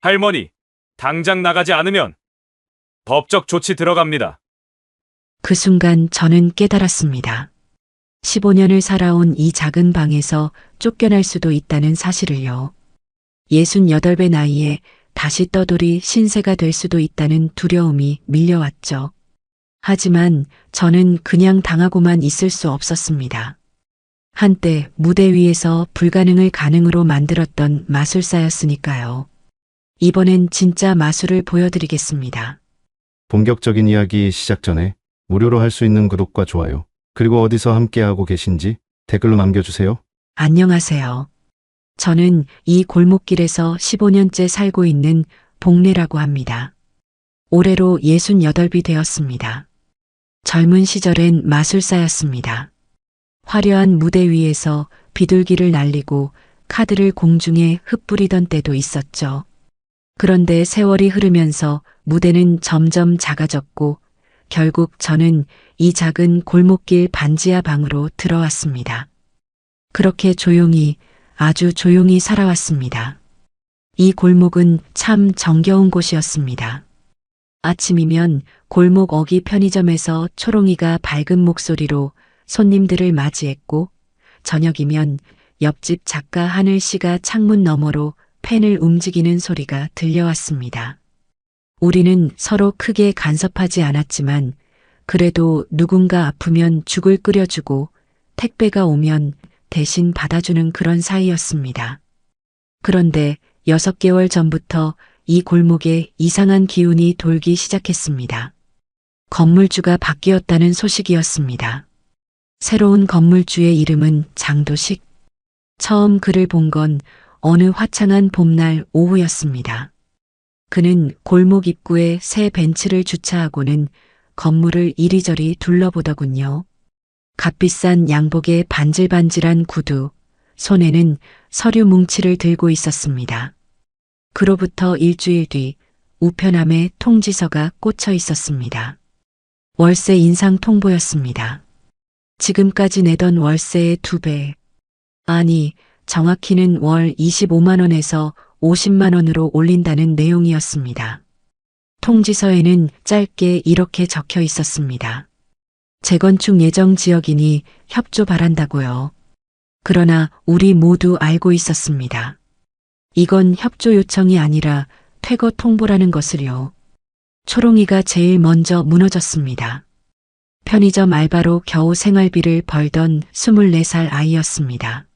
할머니, 당장 나가지 않으면 법적 조치 들어갑니다. 그 순간 저는 깨달았습니다. 15년을 살아온 이 작은 방에서 쫓겨날 수도 있다는 사실을요. 68배 나이에 다시 떠돌이 신세가 될 수도 있다는 두려움이 밀려왔죠. 하지만 저는 그냥 당하고만 있을 수 없었습니다. 한때 무대 위에서 불가능을 가능으로 만들었던 마술사였으니까요. 이번엔 진짜 마술을 보여드리겠습니다. 본격적인 이야기 시작 전에 무료로 할 수 있는 구독과 좋아요, 그리고 어디서 함께하고 계신지 댓글로 남겨주세요. 안녕하세요. 저는 이 골목길에서 15년째 살고 있는 복래라고 합니다. 올해로 68이 되었습니다. 젊은 시절엔 마술사였습니다. 화려한 무대 위에서 비둘기를 날리고 카드를 공중에 흩뿌리던 때도 있었죠. 그런데 세월이 흐르면서 무대는 점점 작아졌고 결국 저는 이 작은 골목길 반지하 방으로 들어왔습니다. 그렇게 조용히, 아주 조용히 살아왔습니다. 이 골목은 참 정겨운 곳이었습니다. 아침이면 골목 어기 편의점에서 초롱이가 밝은 목소리로 손님들을 맞이했고, 저녁이면 옆집 작가 하늘 씨가 창문 너머로 펜을 움직이는 소리가 들려왔습니다. 우리는 서로 크게 간섭하지 않았지만 그래도 누군가 아프면 죽을 끓여주고 택배가 오면 대신 받아주는 그런 사이였습니다. 그런데 6개월 전부터 이 골목에 이상한 기운이 돌기 시작했습니다. 건물주가 바뀌었다는 소식이었습니다. 새로운 건물주의 이름은 장도식. 처음 그를 본 건 어느 화창한 봄날 오후였습니다. 그는 골목 입구에 새 벤츠를 주차하고는 건물을 이리저리 둘러보더군요. 값비싼 양복에 반질반질한 구두, 손에는 서류 뭉치를 들고 있었습니다. 그로부터 일주일 뒤 우편함에 통지서가 꽂혀 있었습니다. 월세 인상 통보였습니다. 지금까지 내던 월세의 2배. 아니, 정확히는 월 25만 원에서 50만 원으로 올린다는 내용이었습니다. 통지서에는 짧게 이렇게 적혀 있었습니다. 재건축 예정 지역이니 협조 바란다고요. 그러나 우리 모두 알고 있었습니다. 이건 협조 요청이 아니라 퇴거 통보라는 것을요. 초롱이가 제일 먼저 무너졌습니다. 편의점 알바로 겨우 생활비를 벌던 24살 아이였습니다.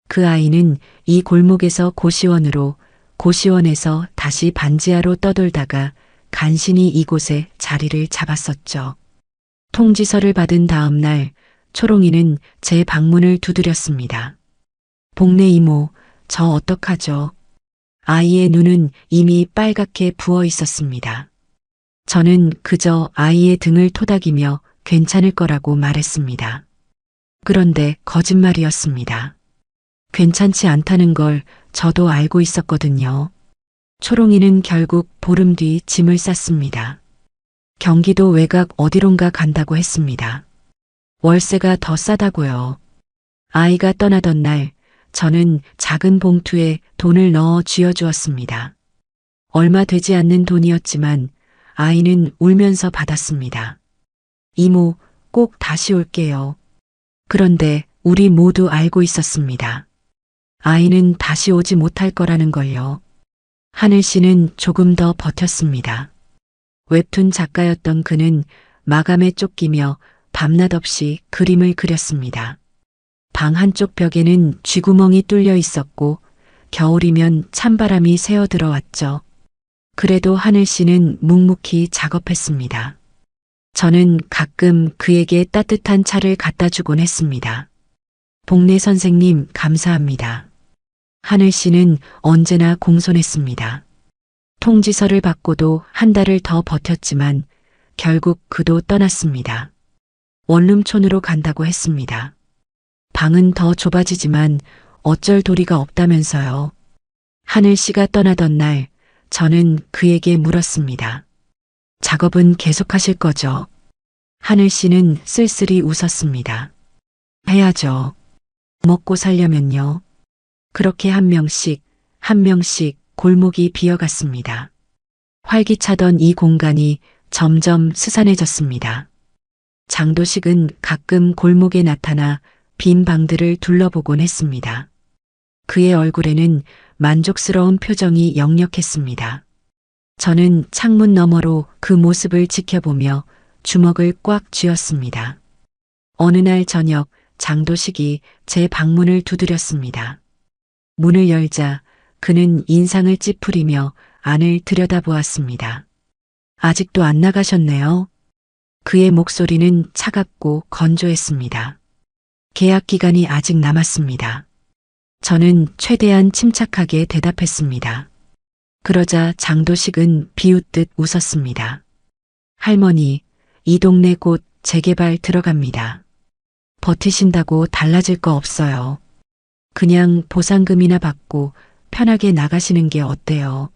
그 아이는 이 골목에서 고시원으로, 고시원에서 다시 반지하로 떠돌다가 간신히 이곳에 자리를 잡았었죠. 통지서를 받은 다음 날 초롱이는 제 방문을 두드렸습니다. 복래 이모, 저 어떡하죠? 아이의 눈은 이미 빨갛게 부어 있었습니다. 저는 그저 아이의 등을 토닥이며 괜찮을 거라고 말했습니다. 그런데 거짓말이었습니다. 괜찮지 않다는 걸 저도 알고 있었거든요. 초롱이는 결국 보름 뒤 짐을 쌌습니다. 경기도 외곽 어디론가 간다고 했습니다. 월세가 더 싸다고요. 아이가 떠나던 날 저는 작은 봉투에 돈을 넣어 쥐어주었습니다. 얼마 되지 않는 돈이었지만 아이는 울면서 받았습니다. 이모, 꼭 다시 올게요. 그런데 우리 모두 알고 있었습니다. 아이는 다시 오지 못할 거라는 걸요. 하늘 씨는 조금 더 버텼습니다. 웹툰 작가였던 그는 마감에 쫓기며 밤낮 없이 그림을 그렸습니다. 방 한쪽 벽에는 쥐구멍이 뚫려 있었고 겨울이면 찬바람이 새어 들어왔죠. 그래도 하늘 씨는 묵묵히 작업했습니다. 저는 가끔 그에게 따뜻한 차를 갖다 주곤 했습니다. 복래 선생님, 감사합니다. 하늘 씨는 언제나 공손했습니다. 통지서를 받고도 한 달을 더 버텼지만 결국 그도 떠났습니다. 원룸촌으로 간다고 했습니다. 방은 더 좁아지지만 어쩔 도리가 없다면서요. 하늘 씨가 떠나던 날 저는 그에게 물었습니다. 작업은 계속하실 거죠? 하늘 씨는 쓸쓸히 웃었습니다. 해야죠. 먹고 살려면요. 그렇게 한 명씩 골목이 비어갔습니다. 활기차던 이 공간이 점점 스산해졌습니다. 장도식은 가끔 골목에 나타나 빈 방들을 둘러보곤 했습니다. 그의 얼굴에는 만족스러운 표정이 역력했습니다. 저는 창문 너머로 그 모습을 지켜보며 주먹을 꽉 쥐었습니다. 어느 날 저녁 장도식이 제 방문을 두드렸습니다. 문을 열자 그는 인상을 찌푸리며 안을 들여다보았습니다. 아직도 안 나가셨네요. 그의 목소리는 차갑고 건조했습니다. 계약 기간이 아직 남았습니다. 저는 최대한 침착하게 대답했습니다. 그러자 장도식은 비웃듯 웃었습니다. 할머니, 이 동네 곧 재개발 들어갑니다. 버티신다고 달라질 거 없어요. 그냥 보상금이나 받고 편하게 나가시는 게 어때요?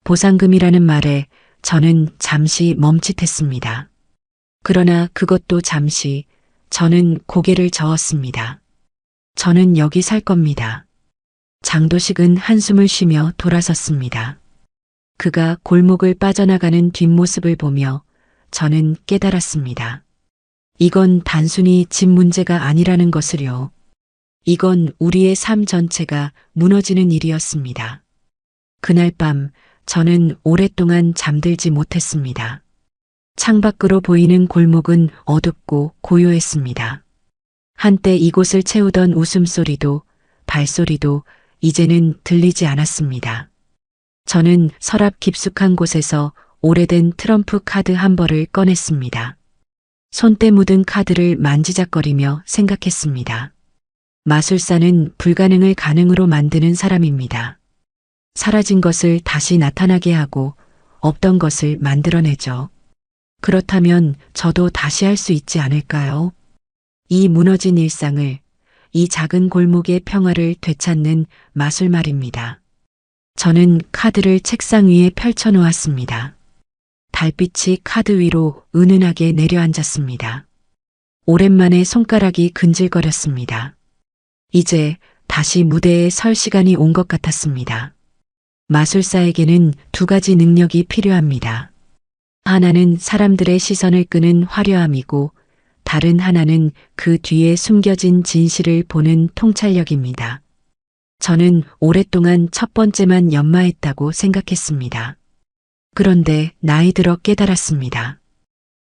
보상금이라는 말에 저는 잠시 멈칫했습니다. 그러나 그것도 잠시 저는 고개를 저었습니다. 저는 여기 살 겁니다. 장도식은 한숨을 쉬며 돌아섰습니다. 그가 골목을 빠져나가는 뒷모습을 보며 저는 깨달았습니다. 이건 단순히 집 문제가 아니라는 것을요. 이건 우리의 삶 전체가 무너지는 일이었습니다. 그날 밤 저는 오랫동안 잠들지 못했습니다. 창밖으로 보이는 골목은 어둡고 고요했습니다. 한때 이곳을 채우던 웃음소리도 발소리도 이제는 들리지 않았습니다. 저는 서랍 깊숙한 곳에서 오래된 트럼프 카드 한 벌을 꺼냈습니다. 손때 묻은 카드를 만지작거리며 생각했습니다. 마술사는 불가능을 가능으로 만드는 사람입니다. 사라진 것을 다시 나타나게 하고 없던 것을 만들어내죠. 그렇다면 저도 다시 할 수 있지 않을까요? 이 무너진 일상을, 이 작은 골목의 평화를 되찾는 마술 말입니다. 저는 카드를 책상 위에 펼쳐놓았습니다. 달빛이 카드 위로 은은하게 내려앉았습니다. 오랜만에 손가락이 근질거렸습니다. 이제 다시 무대에 설 시간이 온 것 같았습니다. 마술사에게는 두 가지 능력이 필요합니다. 하나는 사람들의 시선을 끄는 화려함이고 다른 하나는 그 뒤에 숨겨진 진실을 보는 통찰력입니다. 저는 오랫동안 첫 번째만 연마했다고 생각했습니다. 그런데 나이 들어 깨달았습니다.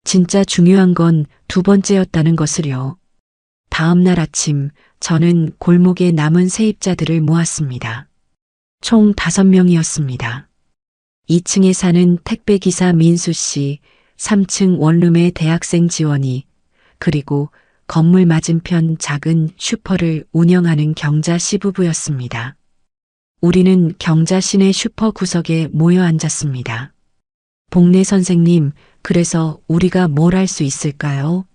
진짜 중요한 건 두 번째였다는 것을요. 다음 날 아침 저는 골목에 남은 세입자들을 모았습니다. 총 5명이었습니다. 2층에 사는 택배기사 민수 씨, 3층 원룸의 대학생 지원이, 그리고 건물 맞은편 작은 슈퍼를 운영하는 경자 시부부였습니다. 우리는 경자 시내 슈퍼 구석에 모여 앉았습니다. 복례 선생님, 그래서 우리가 뭘 할 수 있을까요?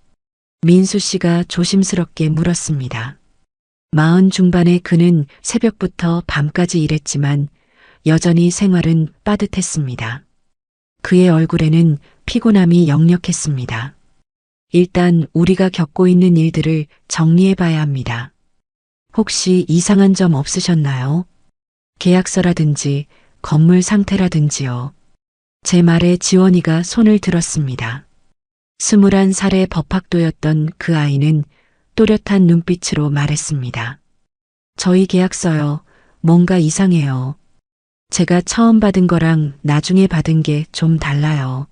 민수 씨가 조심스럽게 물었습니다. 40 중반의 그는 새벽부터 밤까지 일했지만 여전히 생활은 빠듯했습니다. 그의 얼굴에는 피곤함이 역력했습니다. 일단 우리가 겪고 있는 일들을 정리해 봐야 합니다. 혹시 이상한 점 없으셨나요? 계약서라든지 건물 상태라든지요. 제 말에 지원이가 손을 들었습니다. 21살의 법학도였던 그 아이는 또렷한 눈빛으로 말했습니다. 저희 계약서요. 뭔가 이상해요. 제가 처음 받은 거랑 나중에 받은 게 좀 달라요.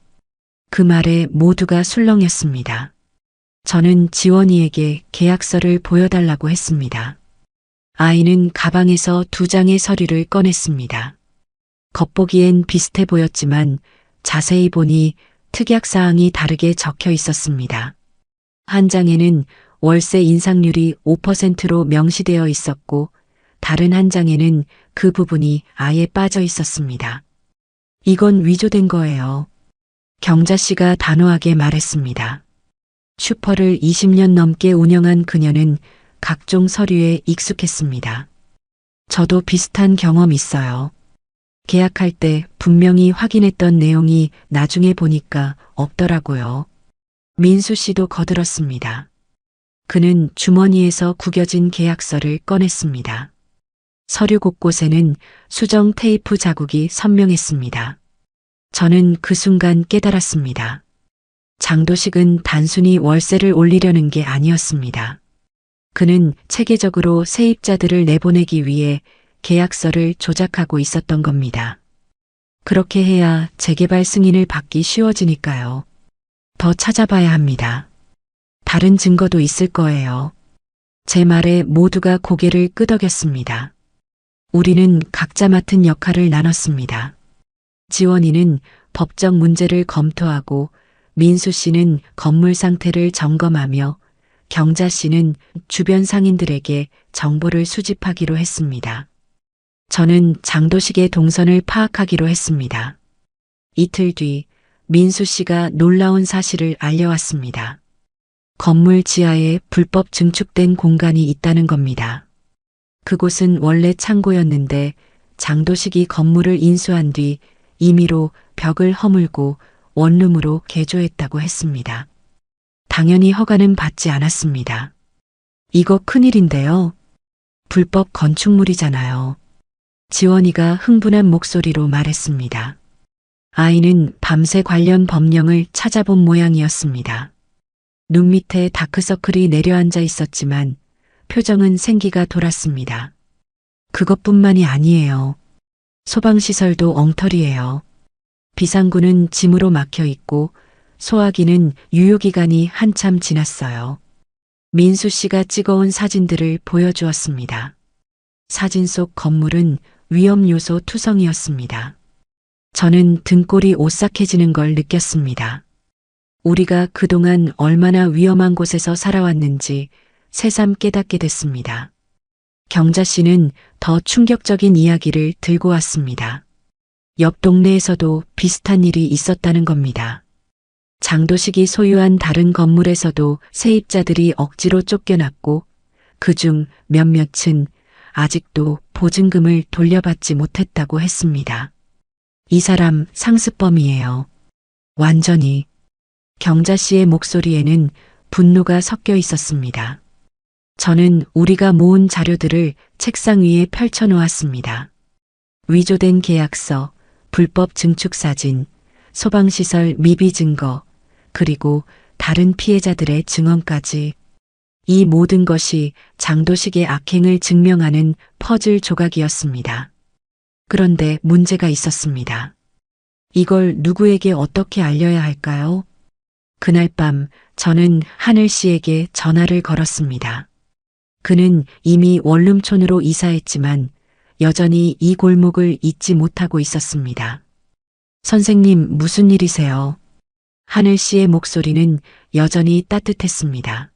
그 말에 모두가 술렁였습니다. 저는 지원이에게 계약서를 보여달라고 했습니다. 아이는 가방에서 2장의 서류를 꺼냈습니다. 겉보기엔 비슷해 보였지만 자세히 보니 특약사항이 다르게 적혀 있었습니다. 한 장에는 월세 인상률이 5%로 명시되어 있었고 다른 한 장에는 그 부분이 아예 빠져 있었습니다. 이건 위조된 거예요. 경자 씨가 단호하게 말했습니다. 슈퍼를 20년 넘게 운영한 그녀는 각종 서류에 익숙했습니다. 저도 비슷한 경험 있어요. 계약할 때 분명히 확인했던 내용이 나중에 보니까 없더라고요. 민수 씨도 거들었습니다. 그는 주머니에서 구겨진 계약서를 꺼냈습니다. 서류 곳곳에는 수정 테이프 자국이 선명했습니다. 저는 그 순간 깨달았습니다. 장도식은 단순히 월세를 올리려는 게 아니었습니다. 그는 체계적으로 세입자들을 내보내기 위해 계약서를 조작하고 있었던 겁니다. 그렇게 해야 재개발 승인을 받기 쉬워지니까요. 더 찾아봐야 합니다. 다른 증거도 있을 거예요. 제 말에 모두가 고개를 끄덕였습니다. 우리는 각자 맡은 역할을 나눴습니다. 지원이는 법적 문제를 검토하고 민수 씨는 건물 상태를 점검하며 경자 씨는 주변 상인들에게 정보를 수집하기로 했습니다. 저는 장도식의 동선을 파악하기로 했습니다. 이틀 뒤 민수 씨가 놀라운 사실을 알려왔습니다. 건물 지하에 불법 증축된 공간이 있다는 겁니다. 그곳은 원래 창고였는데 장도식이 건물을 인수한 뒤 임의로 벽을 허물고 원룸으로 개조했다고 했습니다. 당연히 허가는 받지 않았습니다. 이거 큰일인데요. 불법 건축물이잖아요. 지원이가 흥분한 목소리로 말했습니다. 아이는 밤새 관련 법령을 찾아본 모양이었습니다. 눈 밑에 다크서클이 내려앉아 있었지만 표정은 생기가 돌았습니다. 그것뿐만이 아니에요. 소방시설도 엉터리예요. 비상구는 짐으로 막혀 있고 소화기는 유효기간이 한참 지났어요. 민수 씨가 찍어온 사진들을 보여주었습니다. 사진 속 건물은 위험 요소 투성이었습니다. 저는 등골이 오싹해지는 걸 느꼈습니다. 우리가 그동안 얼마나 위험한 곳에서 살아왔는지 새삼 깨닫게 됐습니다. 경자 씨는 더 충격적인 이야기를 들고 왔습니다. 옆 동네에서도 비슷한 일이 있었다는 겁니다. 장도식이 소유한 다른 건물에서도 세입자들이 억지로 쫓겨났고 그중 몇몇은 아직도 보증금을 돌려받지 못했다고 했습니다. 이 사람 상습범이에요. 완전히. 경자 씨의 목소리에는 분노가 섞여 있었습니다. 저는 우리가 모은 자료들을 책상 위에 펼쳐놓았습니다. 위조된 계약서, 불법 증축 사진, 소방시설 미비 증거, 그리고 다른 피해자들의 증언까지. 이 모든 것이 장도식의 악행을 증명하는 퍼즐 조각이었습니다. 그런데 문제가 있었습니다. 이걸 누구에게 어떻게 알려야 할까요? 그날 밤 저는 하늘 씨에게 전화를 걸었습니다. 그는 이미 원룸촌으로 이사했지만 여전히 이 골목을 잊지 못하고 있었습니다. 선생님, 무슨 일이세요? 하늘 씨의 목소리는 여전히 따뜻했습니다.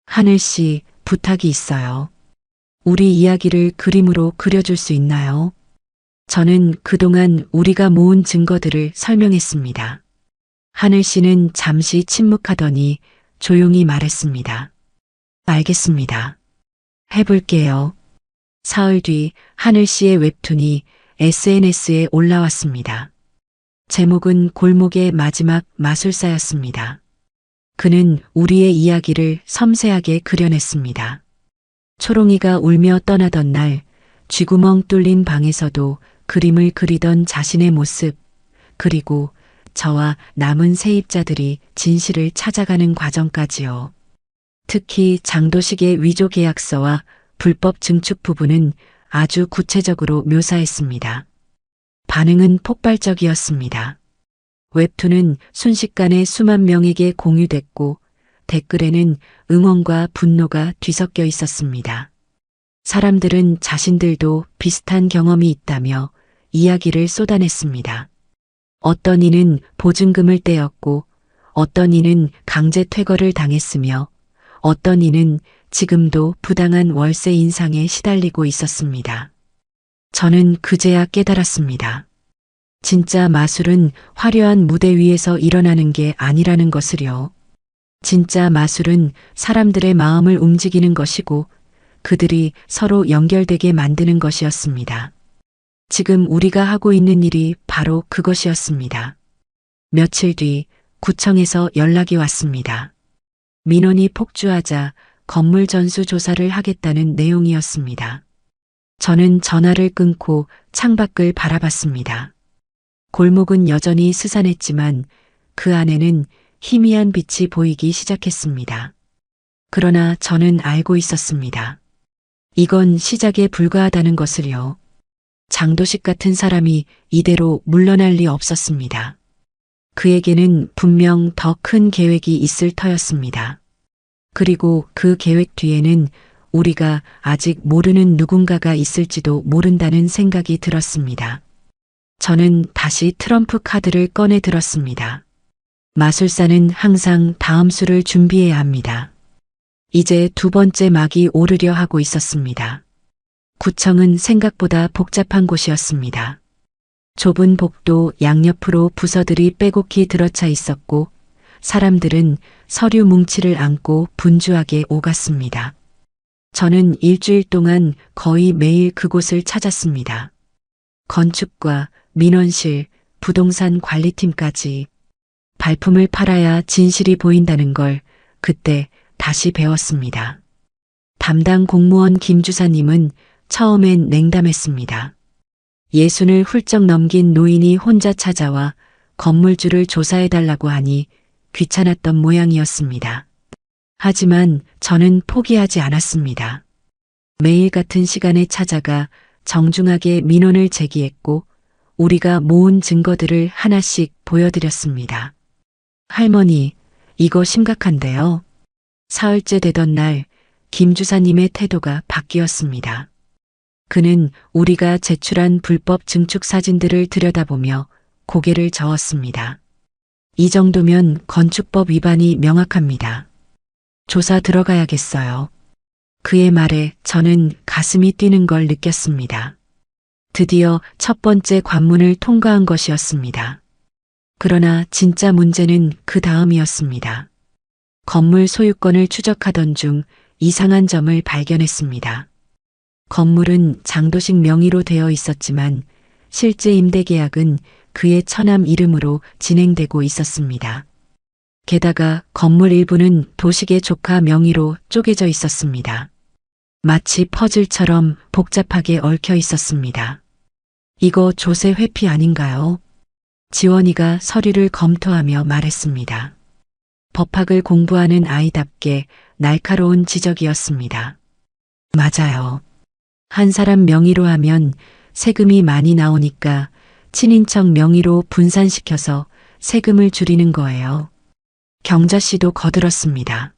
하늘 씨, 부탁이 있어요. 우리 이야기를 그림으로 그려줄 수 있나요? 저는 그동안 우리가 모은 증거들을 설명했습니다. 하늘 씨는 잠시 침묵하더니 조용히 말했습니다. 알겠습니다. 해볼게요. 사흘 뒤 하늘 씨의 웹툰이 SNS에 올라왔습니다. 제목은 골목의 마지막 마술사였습니다. 그는 우리의 이야기를 섬세하게 그려냈습니다. 초롱이가 울며 떠나던 날 쥐구멍 뚫린 방에서도 그림을 그리던 자신의 모습, 그리고 저와 남은 세입자들이 진실을 찾아가는 과정까지요. 특히 장도식의 위조 계약서와 불법 증축 부분은 아주 구체적으로 묘사했습니다. 반응은 폭발적이었습니다. 웹툰은 순식간에 수만 명에게 공유됐고 댓글에는 응원과 분노가 뒤섞여 있었습니다. 사람들은 자신들도 비슷한 경험이 있다며 이야기를 쏟아냈습니다. 어떤 이는 보증금을 떼었고 어떤 이는 강제 퇴거를 당했으며 어떤 이는 지금도 부당한 월세 인상에 시달리고 있었습니다. 저는 그제야 깨달았습니다. 진짜 마술은 화려한 무대 위에서 일어나는 게 아니라는 것을요. 진짜 마술은 사람들의 마음을 움직이는 것이고 그들이 서로 연결되게 만드는 것이었습니다. 지금 우리가 하고 있는 일이 바로 그것이었습니다. 며칠 뒤 구청에서 연락이 왔습니다. 민원이 폭주하자 건물 전수 조사를 하겠다는 내용이었습니다. 저는 전화를 끊고 창밖을 바라봤습니다. 골목은 여전히 스산했지만 그 안에는 희미한 빛이 보이기 시작했습니다. 그러나 저는 알고 있었습니다. 이건 시작에 불과하다는 것을요. 장도식 같은 사람이 이대로 물러날 리 없었습니다. 그에게는 분명 더 큰 계획이 있을 터였습니다. 그리고 그 계획 뒤에는 우리가 아직 모르는 누군가가 있을지도 모른다는 생각이 들었습니다. 저는 다시 트럼프 카드를 꺼내 들었습니다. 마술사는 항상 다음 수를 준비해야 합니다. 이제 두 번째 막이 오르려 하고 있었습니다. 구청은 생각보다 복잡한 곳이었습니다. 좁은 복도 양옆으로 부서들이 빼곡히 들어차 있었고 사람들은 서류 뭉치를 안고 분주하게 오갔습니다. 저는 일주일 동안 거의 매일 그곳을 찾았습니다. 건축과 민원실, 부동산 관리팀까지 발품을 팔아야 진실이 보인다는 걸 그때 다시 배웠습니다. 담당 공무원 김 주사님은 처음엔 냉담했습니다. 60을 훌쩍 넘긴 노인이 혼자 찾아와 건물주를 조사해달라고 하니 귀찮았던 모양이었습니다. 하지만 저는 포기하지 않았습니다. 매일 같은 시간에 찾아가 정중하게 민원을 제기했고 우리가 모은 증거들을 하나씩 보여드렸습니다. 할머니, 이거 심각한데요. 사흘째 되던 날 김 주사님의 태도가 바뀌었습니다. 그는 우리가 제출한 불법 증축 사진들을 들여다보며 고개를 저었습니다. 이 정도면 건축법 위반이 명확합니다. 조사 들어가야겠어요. 그의 말에 저는 가슴이 뛰는 걸 느꼈습니다. 드디어 첫 번째 관문을 통과한 것이었습니다. 그러나 진짜 문제는 그 다음이었습니다. 건물 소유권을 추적하던 중 이상한 점을 발견했습니다. 건물은 장도식 명의로 되어 있었지만 실제 임대 계약은 그의 처남 이름으로 진행되고 있었습니다. 게다가 건물 일부는 도식의 조카 명의로 쪼개져 있었습니다. 마치 퍼즐처럼 복잡하게 얽혀 있었습니다. 이거 조세 회피 아닌가요? 지원이가 서류를 검토하며 말했습니다. 법학을 공부하는 아이답게 날카로운 지적이었습니다. 맞아요. 한 사람 명의로 하면 세금이 많이 나오니까 친인척 명의로 분산시켜서 세금을 줄이는 거예요. 경자 씨도 거들었습니다.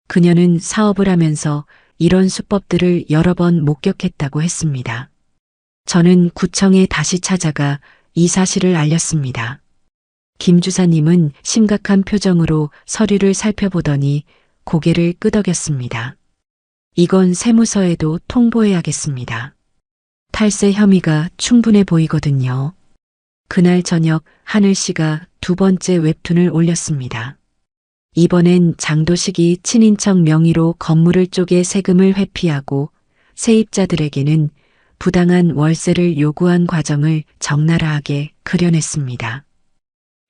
그녀는 사업을 하면서 이런 수법들을 여러 번 목격했다고 했습니다. 저는 구청에 다시 찾아가 이 사실을 알렸습니다. 김 주사님은 심각한 표정으로 서류를 살펴보더니 고개를 끄덕였습니다. 이건 세무서에도 통보해야겠습니다. 탈세 혐의가 충분해 보이거든요. 그날 저녁 하늘 씨가 두 번째 웹툰을 올렸습니다. 이번엔 장도식이 친인척 명의로 건물을 쪼개 세금을 회피하고 세입자들에게는 부당한 월세를 요구한 과정을 적나라하게 그려냈습니다.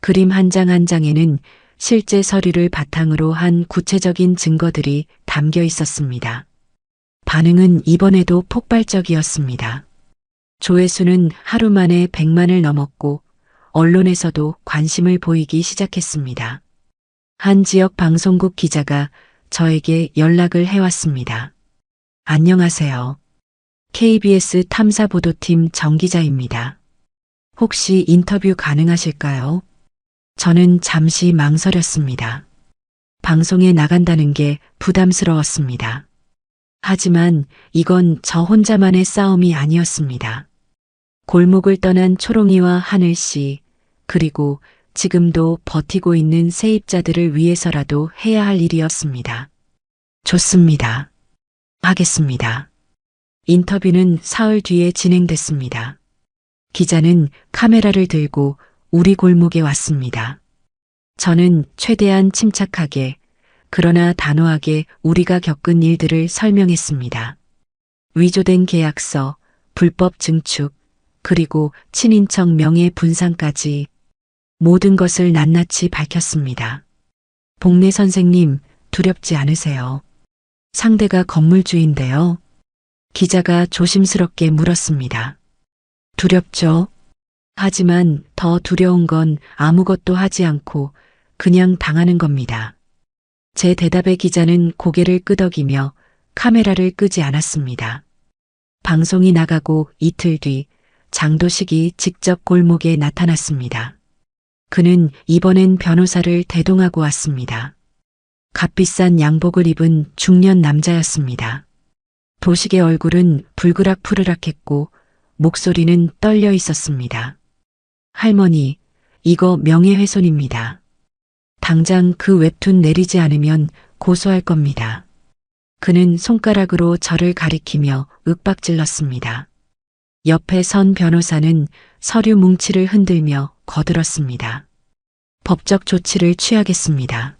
그림 한 장 한 장에는 실제 서류를 바탕으로 한 구체적인 증거들이 담겨 있었습니다. 반응은 이번에도 폭발적이었습니다. 조회수는 하루 만에 100만을 넘었고 언론에서도 관심을 보이기 시작했습니다. 한 지역 방송국 기자가 저에게 연락을 해왔습니다. 안녕하세요. KBS 탐사보도팀 정 기자입니다. 혹시 인터뷰 가능하실까요? 저는 잠시 망설였습니다. 방송에 나간다는 게 부담스러웠습니다. 하지만 이건 저 혼자만의 싸움이 아니었습니다. 골목을 떠난 초롱이와 하늘 씨, 그리고 지금도 버티고 있는 세입자들을 위해서라도 해야 할 일이었습니다. 좋습니다. 하겠습니다. 인터뷰는 사흘 뒤에 진행됐습니다. 기자는 카메라를 들고 우리 골목에 왔습니다. 저는 최대한 침착하게 그러나 단호하게 우리가 겪은 일들을 설명했습니다. 위조된 계약서, 불법 증축, 그리고 친인척 명예 분산까지 모든 것을 낱낱이 밝혔습니다. 복내 선생님, 두렵지 않으세요? 상대가 건물주인데요. 기자가 조심스럽게 물었습니다. 두렵죠? 하지만 더 두려운 건 아무것도 하지 않고 그냥 당하는 겁니다. 제 대답에 기자는 고개를 끄덕이며 카메라를 끄지 않았습니다. 방송이 나가고 이틀 뒤 장도식이 직접 골목에 나타났습니다. 그는 이번엔 변호사를 대동하고 왔습니다. 값비싼 양복을 입은 중년 남자였습니다. 도식의 얼굴은 불그락푸르락했고 목소리는 떨려 있었습니다. 할머니, 이거 명예훼손입니다. 당장 그 웹툰 내리지 않으면 고소할 겁니다. 그는 손가락으로 저를 가리키며 윽박질렀습니다. 옆에 선 변호사는 서류 뭉치를 흔들며 거들었습니다. 법적 조치를 취하겠습니다.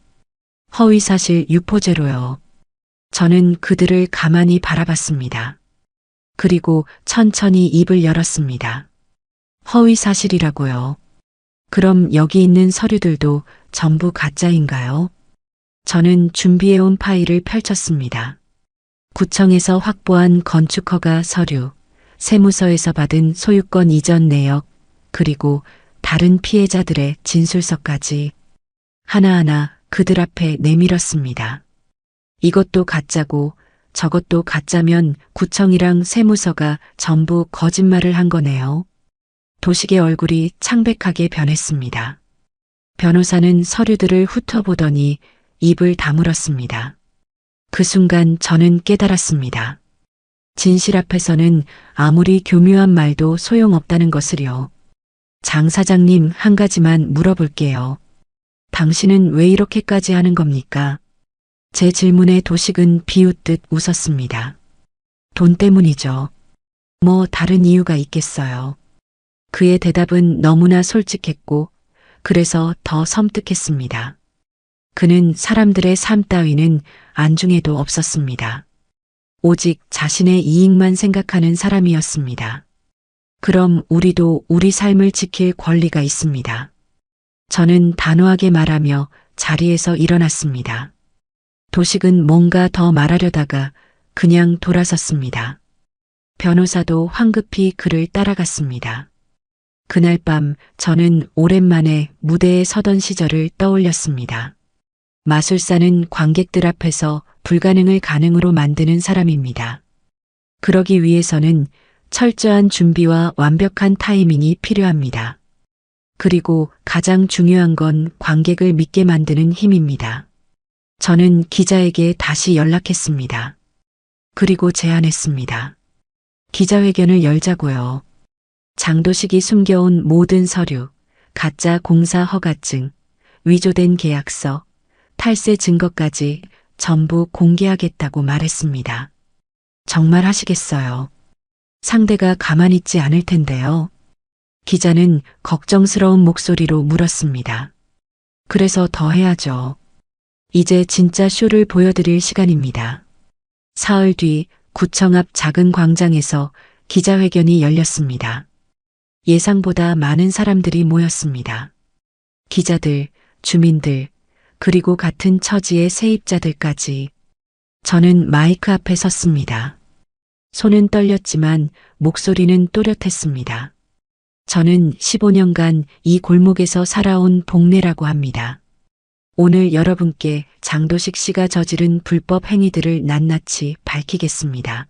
허위사실 유포죄로요. 저는 그들을 가만히 바라봤습니다. 그리고 천천히 입을 열었습니다. 허위사실이라고요. 그럼 여기 있는 서류들도 전부 가짜인가요? 저는 준비해온 파일을 펼쳤습니다. 구청에서 확보한 건축허가 서류, 세무서에서 받은 소유권 이전 내역, 그리고 다른 피해자들의 진술서까지 하나하나 그들 앞에 내밀었습니다. 이것도 가짜고 저것도 가짜면 구청이랑 세무서가 전부 거짓말을 한 거네요. 도식의 얼굴이 창백하게 변했습니다. 변호사는 서류들을 훑어보더니 입을 다물었습니다. 그 순간 저는 깨달았습니다. 진실 앞에서는 아무리 교묘한 말도 소용없다는 것을요. 장 사장님, 한 가지만 물어볼게요. 당신은 왜 이렇게까지 하는 겁니까? 제 질문에 도식은 비웃듯 웃었습니다. 돈 때문이죠. 뭐 다른 이유가 있겠어요. 그의 대답은 너무나 솔직했고 그래서 더 섬뜩했습니다. 그는 사람들의 삶 따위는 안중에도 없었습니다. 오직 자신의 이익만 생각하는 사람이었습니다. 그럼 우리도 우리 삶을 지킬 권리가 있습니다. 저는 단호하게 말하며 자리에서 일어났습니다. 도식은 뭔가 더 말하려다가 그냥 돌아섰습니다. 변호사도 황급히 그를 따라갔습니다. 그날 밤 저는 오랜만에 무대에 서던 시절을 떠올렸습니다. 마술사는 관객들 앞에서 불가능을 가능으로 만드는 사람입니다. 그러기 위해서는 철저한 준비와 완벽한 타이밍이 필요합니다. 그리고 가장 중요한 건 관객을 믿게 만드는 힘입니다. 저는 기자에게 다시 연락했습니다. 그리고 제안했습니다. 기자회견을 열자고요. 장도식이 숨겨온 모든 서류, 가짜 공사 허가증, 위조된 계약서, 탈세 증거까지 전부 공개하겠다고 말했습니다. 정말 하시겠어요? 상대가 가만히 있지 않을 텐데요. 기자는 걱정스러운 목소리로 물었습니다. 그래서 더 해야죠. 이제 진짜 쇼를 보여드릴 시간입니다. 사흘 뒤 구청 앞 작은 광장에서 기자회견이 열렸습니다. 예상보다 많은 사람들이 모였습니다. 기자들, 주민들, 그리고 같은 처지의 세입자들까지. 저는 마이크 앞에 섰습니다. 손은 떨렸지만 목소리는 또렷했습니다. 저는 15년간 이 골목에서 살아온 동네라고 합니다. 오늘 여러분께 장도식 씨가 저지른 불법 행위들을 낱낱이 밝히겠습니다.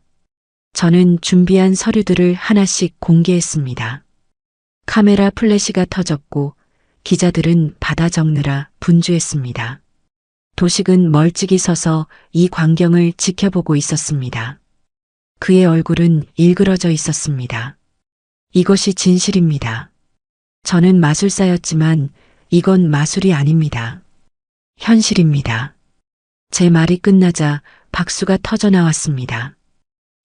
저는 준비한 서류들을 하나씩 공개했습니다. 카메라 플래시가 터졌고 기자들은 받아 적느라 분주했습니다. 도식은 멀찍이 서서 이 광경을 지켜보고 있었습니다. 그의 얼굴은 일그러져 있었습니다. 이것이 진실입니다. 저는 마술사였지만 이건 마술이 아닙니다. 현실입니다. 제 말이 끝나자 박수가 터져 나왔습니다.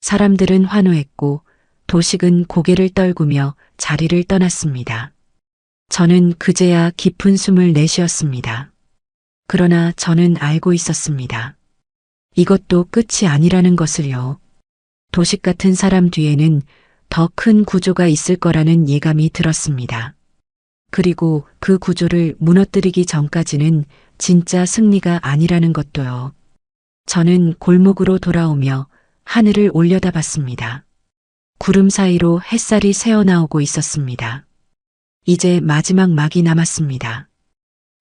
사람들은 환호했고 도식은 고개를 떨구며 자리를 떠났습니다. 저는 그제야 깊은 숨을 내쉬었습니다. 그러나 저는 알고 있었습니다. 이것도 끝이 아니라는 것을요. 도식 같은 사람 뒤에는 더 큰 구조가 있을 거라는 예감이 들었습니다. 그리고 그 구조를 무너뜨리기 전까지는 진짜 승리가 아니라는 것도요. 저는 골목으로 돌아오며 하늘을 올려다봤습니다. 구름 사이로 햇살이 새어나오고 있었습니다. 이제 마지막 막이 남았습니다.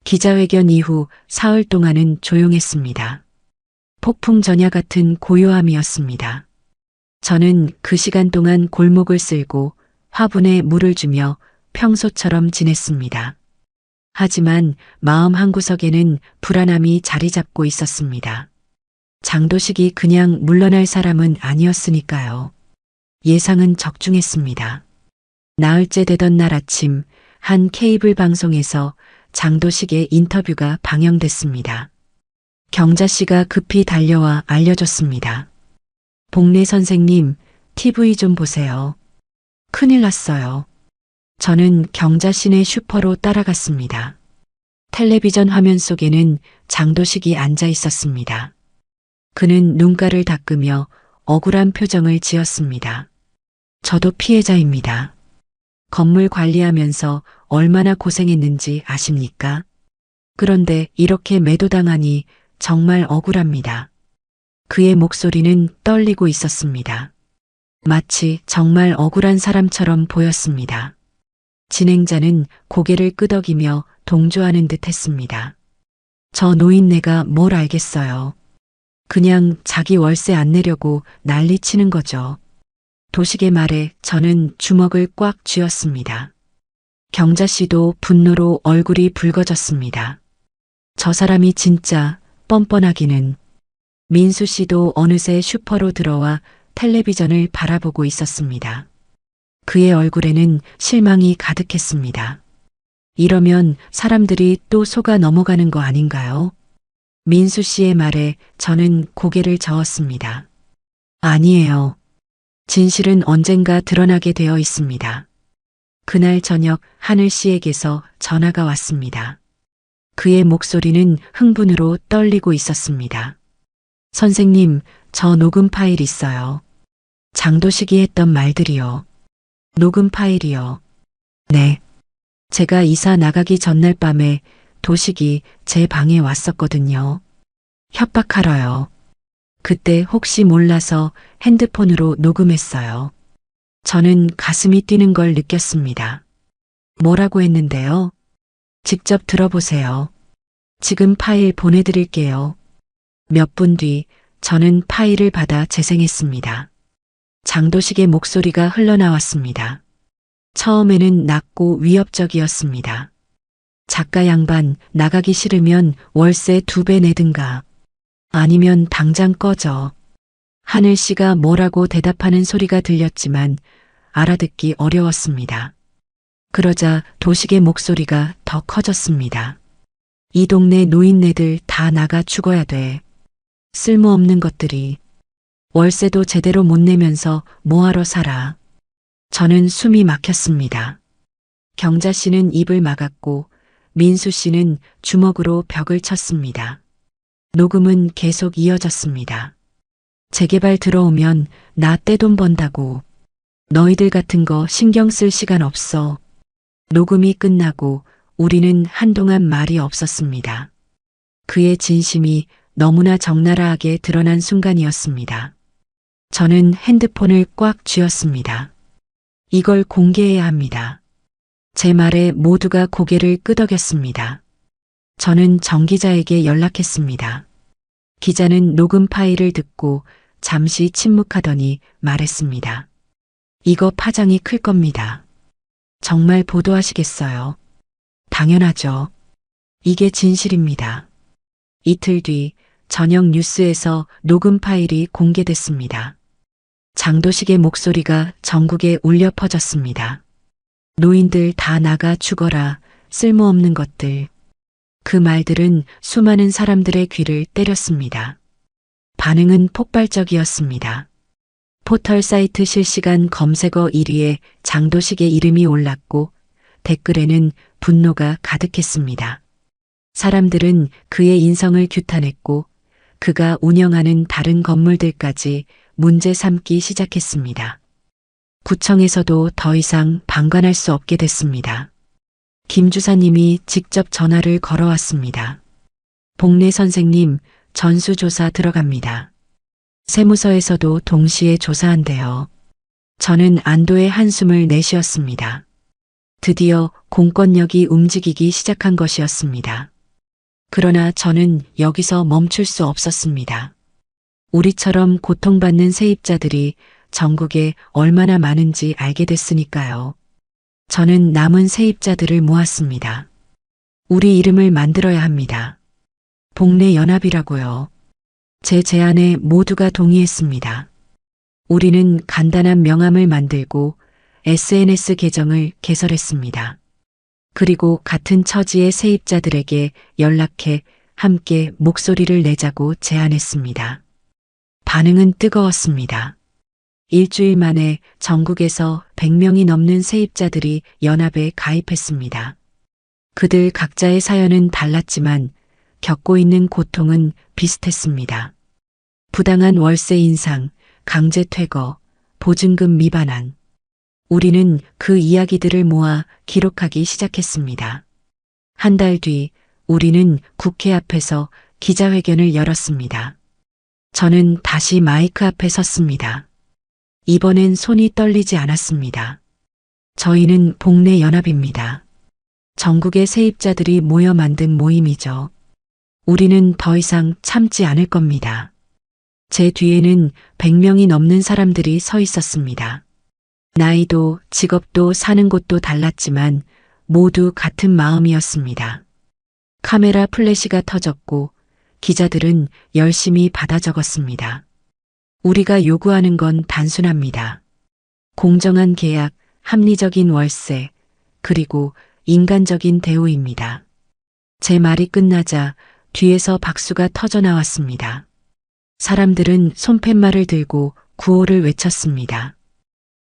기자회견 이후 사흘 동안은 조용했습니다. 폭풍 전야 같은 고요함이었습니다. 저는 그 시간 동안 골목을 쓸고 화분에 물을 주며 평소처럼 지냈습니다. 하지만 마음 한구석에는 불안함이 자리 잡고 있었습니다. 장도식이 그냥 물러날 사람은 아니었으니까요. 예상은 적중했습니다. 나흘째 되던 날 아침 한 케이블 방송에서 장도식의 인터뷰가 방영됐습니다. 경자 씨가 급히 달려와 알려줬습니다. 복래 선생님, TV 좀 보세요. 큰일 났어요. 저는 경자 씨네 슈퍼로 따라갔습니다. 텔레비전 화면 속에는 장도식이 앉아 있었습니다. 그는 눈가를 닦으며 억울한 표정을 지었습니다. 저도 피해자입니다. 건물 관리하면서 얼마나 고생했는지 아십니까? 그런데 이렇게 매도당하니 정말 억울합니다. 그의 목소리는 떨리고 있었습니다. 마치 정말 억울한 사람처럼 보였습니다. 진행자는 고개를 끄덕이며 동조하는 듯 했습니다. 저 노인네가 뭘 알겠어요. 그냥 자기 월세 안 내려고 난리치는 거죠. 도식의 말에 저는 주먹을 꽉 쥐었습니다. 경자 씨도 분노로 얼굴이 붉어졌습니다. 저 사람이 진짜 뻔뻔하기는. 민수 씨도 어느새 슈퍼로 들어와 텔레비전을 바라보고 있었습니다. 그의 얼굴에는 실망이 가득했습니다. 이러면 사람들이 또 속아 넘어가는 거 아닌가요? 민수 씨의 말에 저는 고개를 저었습니다. 아니에요. 진실은 언젠가 드러나게 되어 있습니다. 그날 저녁 하늘 씨에게서 전화가 왔습니다. 그의 목소리는 흥분으로 떨리고 있었습니다. 선생님, 저 녹음 파일 있어요. 장도식이 했던 말들이요. 녹음 파일이요. 네. 제가 이사 나가기 전날 밤에 도식이 제 방에 왔었거든요. 협박하러요. 그때 혹시 몰라서 핸드폰으로 녹음했어요. 저는 가슴이 뛰는 걸 느꼈습니다. 뭐라고 했는데요? 직접 들어보세요. 지금 파일 보내드릴게요. 몇 분 뒤 저는 파일을 받아 재생했습니다. 장도식의 목소리가 흘러나왔습니다. 처음에는 낮고 위협적이었습니다. 작가 양반, 나가기 싫으면 월세 2배 내든가. 아니면 당장 꺼져. 하늘 씨가 뭐라고 대답하는 소리가 들렸지만 알아듣기 어려웠습니다. 그러자 도식의 목소리가 더 커졌습니다. 이 동네 노인네들 다 나가 죽어야 돼. 쓸모없는 것들이. 월세도 제대로 못 내면서 뭐하러 살아. 저는 숨이 막혔습니다. 경자 씨는 입을 막았고 민수 씨는 주먹으로 벽을 쳤습니다. 녹음은 계속 이어졌습니다. 재개발 들어오면 나 떼돈 번다고. 너희들 같은 거 신경 쓸 시간 없어. 녹음이 끝나고 우리는 한동안 말이 없었습니다. 그의 진심이 너무나 적나라하게 드러난 순간이었습니다. 저는 핸드폰을 꽉 쥐었습니다. 이걸 공개해야 합니다. 제 말에 모두가 고개를 끄덕였습니다. 저는 정 기자에게 연락했습니다. 기자는 녹음 파일을 듣고 잠시 침묵하더니 말했습니다. 이거 파장이 클 겁니다. 정말 보도하시겠어요? 당연하죠. 이게 진실입니다. 이틀 뒤 저녁 뉴스에서 녹음 파일이 공개됐습니다. 장도식의 목소리가 전국에 울려 퍼졌습니다. 노인들 다 나가 죽어라, 쓸모없는 것들. 그 말들은 수많은 사람들의 귀를 때렸습니다. 반응은 폭발적이었습니다. 포털 사이트 실시간 검색어 1위에 장도식의 이름이 올랐고 댓글에는 분노가 가득했습니다. 사람들은 그의 인성을 규탄했고 그가 운영하는 다른 건물들까지 문제 삼기 시작했습니다. 구청에서도 더 이상 방관할 수 없게 됐습니다. 김 주사님이 직접 전화를 걸어왔습니다. 복래 선생님, 전수조사 들어갑니다. 세무서에서도 동시에 조사한대요. 저는 안도의 한숨을 내쉬었습니다. 드디어 공권력이 움직이기 시작한 것이었습니다. 그러나 저는 여기서 멈출 수 없었습니다. 우리처럼 고통받는 세입자들이 전국에 얼마나 많은지 알게 됐으니까요. 저는 남은 세입자들을 모았습니다. 우리 이름을 만들어야 합니다. 복내 연합이라고요. 제 제안에 모두가 동의했습니다. 우리는 간단한 명함을 만들고 SNS 계정을 개설했습니다. 그리고 같은 처지의 세입자들에게 연락해 함께 목소리를 내자고 제안했습니다. 반응은 뜨거웠습니다. 일주일 만에 전국에서 100명이 넘는 세입자들이 연합에 가입했습니다. 그들 각자의 사연은 달랐지만 겪고 있는 고통은 비슷했습니다. 부당한 월세 인상, 강제 퇴거, 보증금 미반환. 우리는 그 이야기들을 모아 기록하기 시작했습니다. 한 달 뒤 우리는 국회 앞에서 기자회견을 열었습니다. 저는 다시 마이크 앞에 섰습니다. 이번엔 손이 떨리지 않았습니다. 저희는 복내 연합입니다. 전국의 세입자들이 모여 만든 모임이죠. 우리는 더 이상 참지 않을 겁니다. 제 뒤에는 100명이 넘는 사람들이 서 있었습니다. 나이도 직업도 사는 곳도 달랐지만 모두 같은 마음이었습니다. 카메라 플래시가 터졌고 기자들은 열심히 받아 적었습니다. 우리가 요구하는 건 단순합니다. 공정한 계약, 합리적인 월세, 그리고 인간적인 대우입니다. 제 말이 끝나자 뒤에서 박수가 터져 나왔습니다. 사람들은 손팻말을 들고 구호를 외쳤습니다.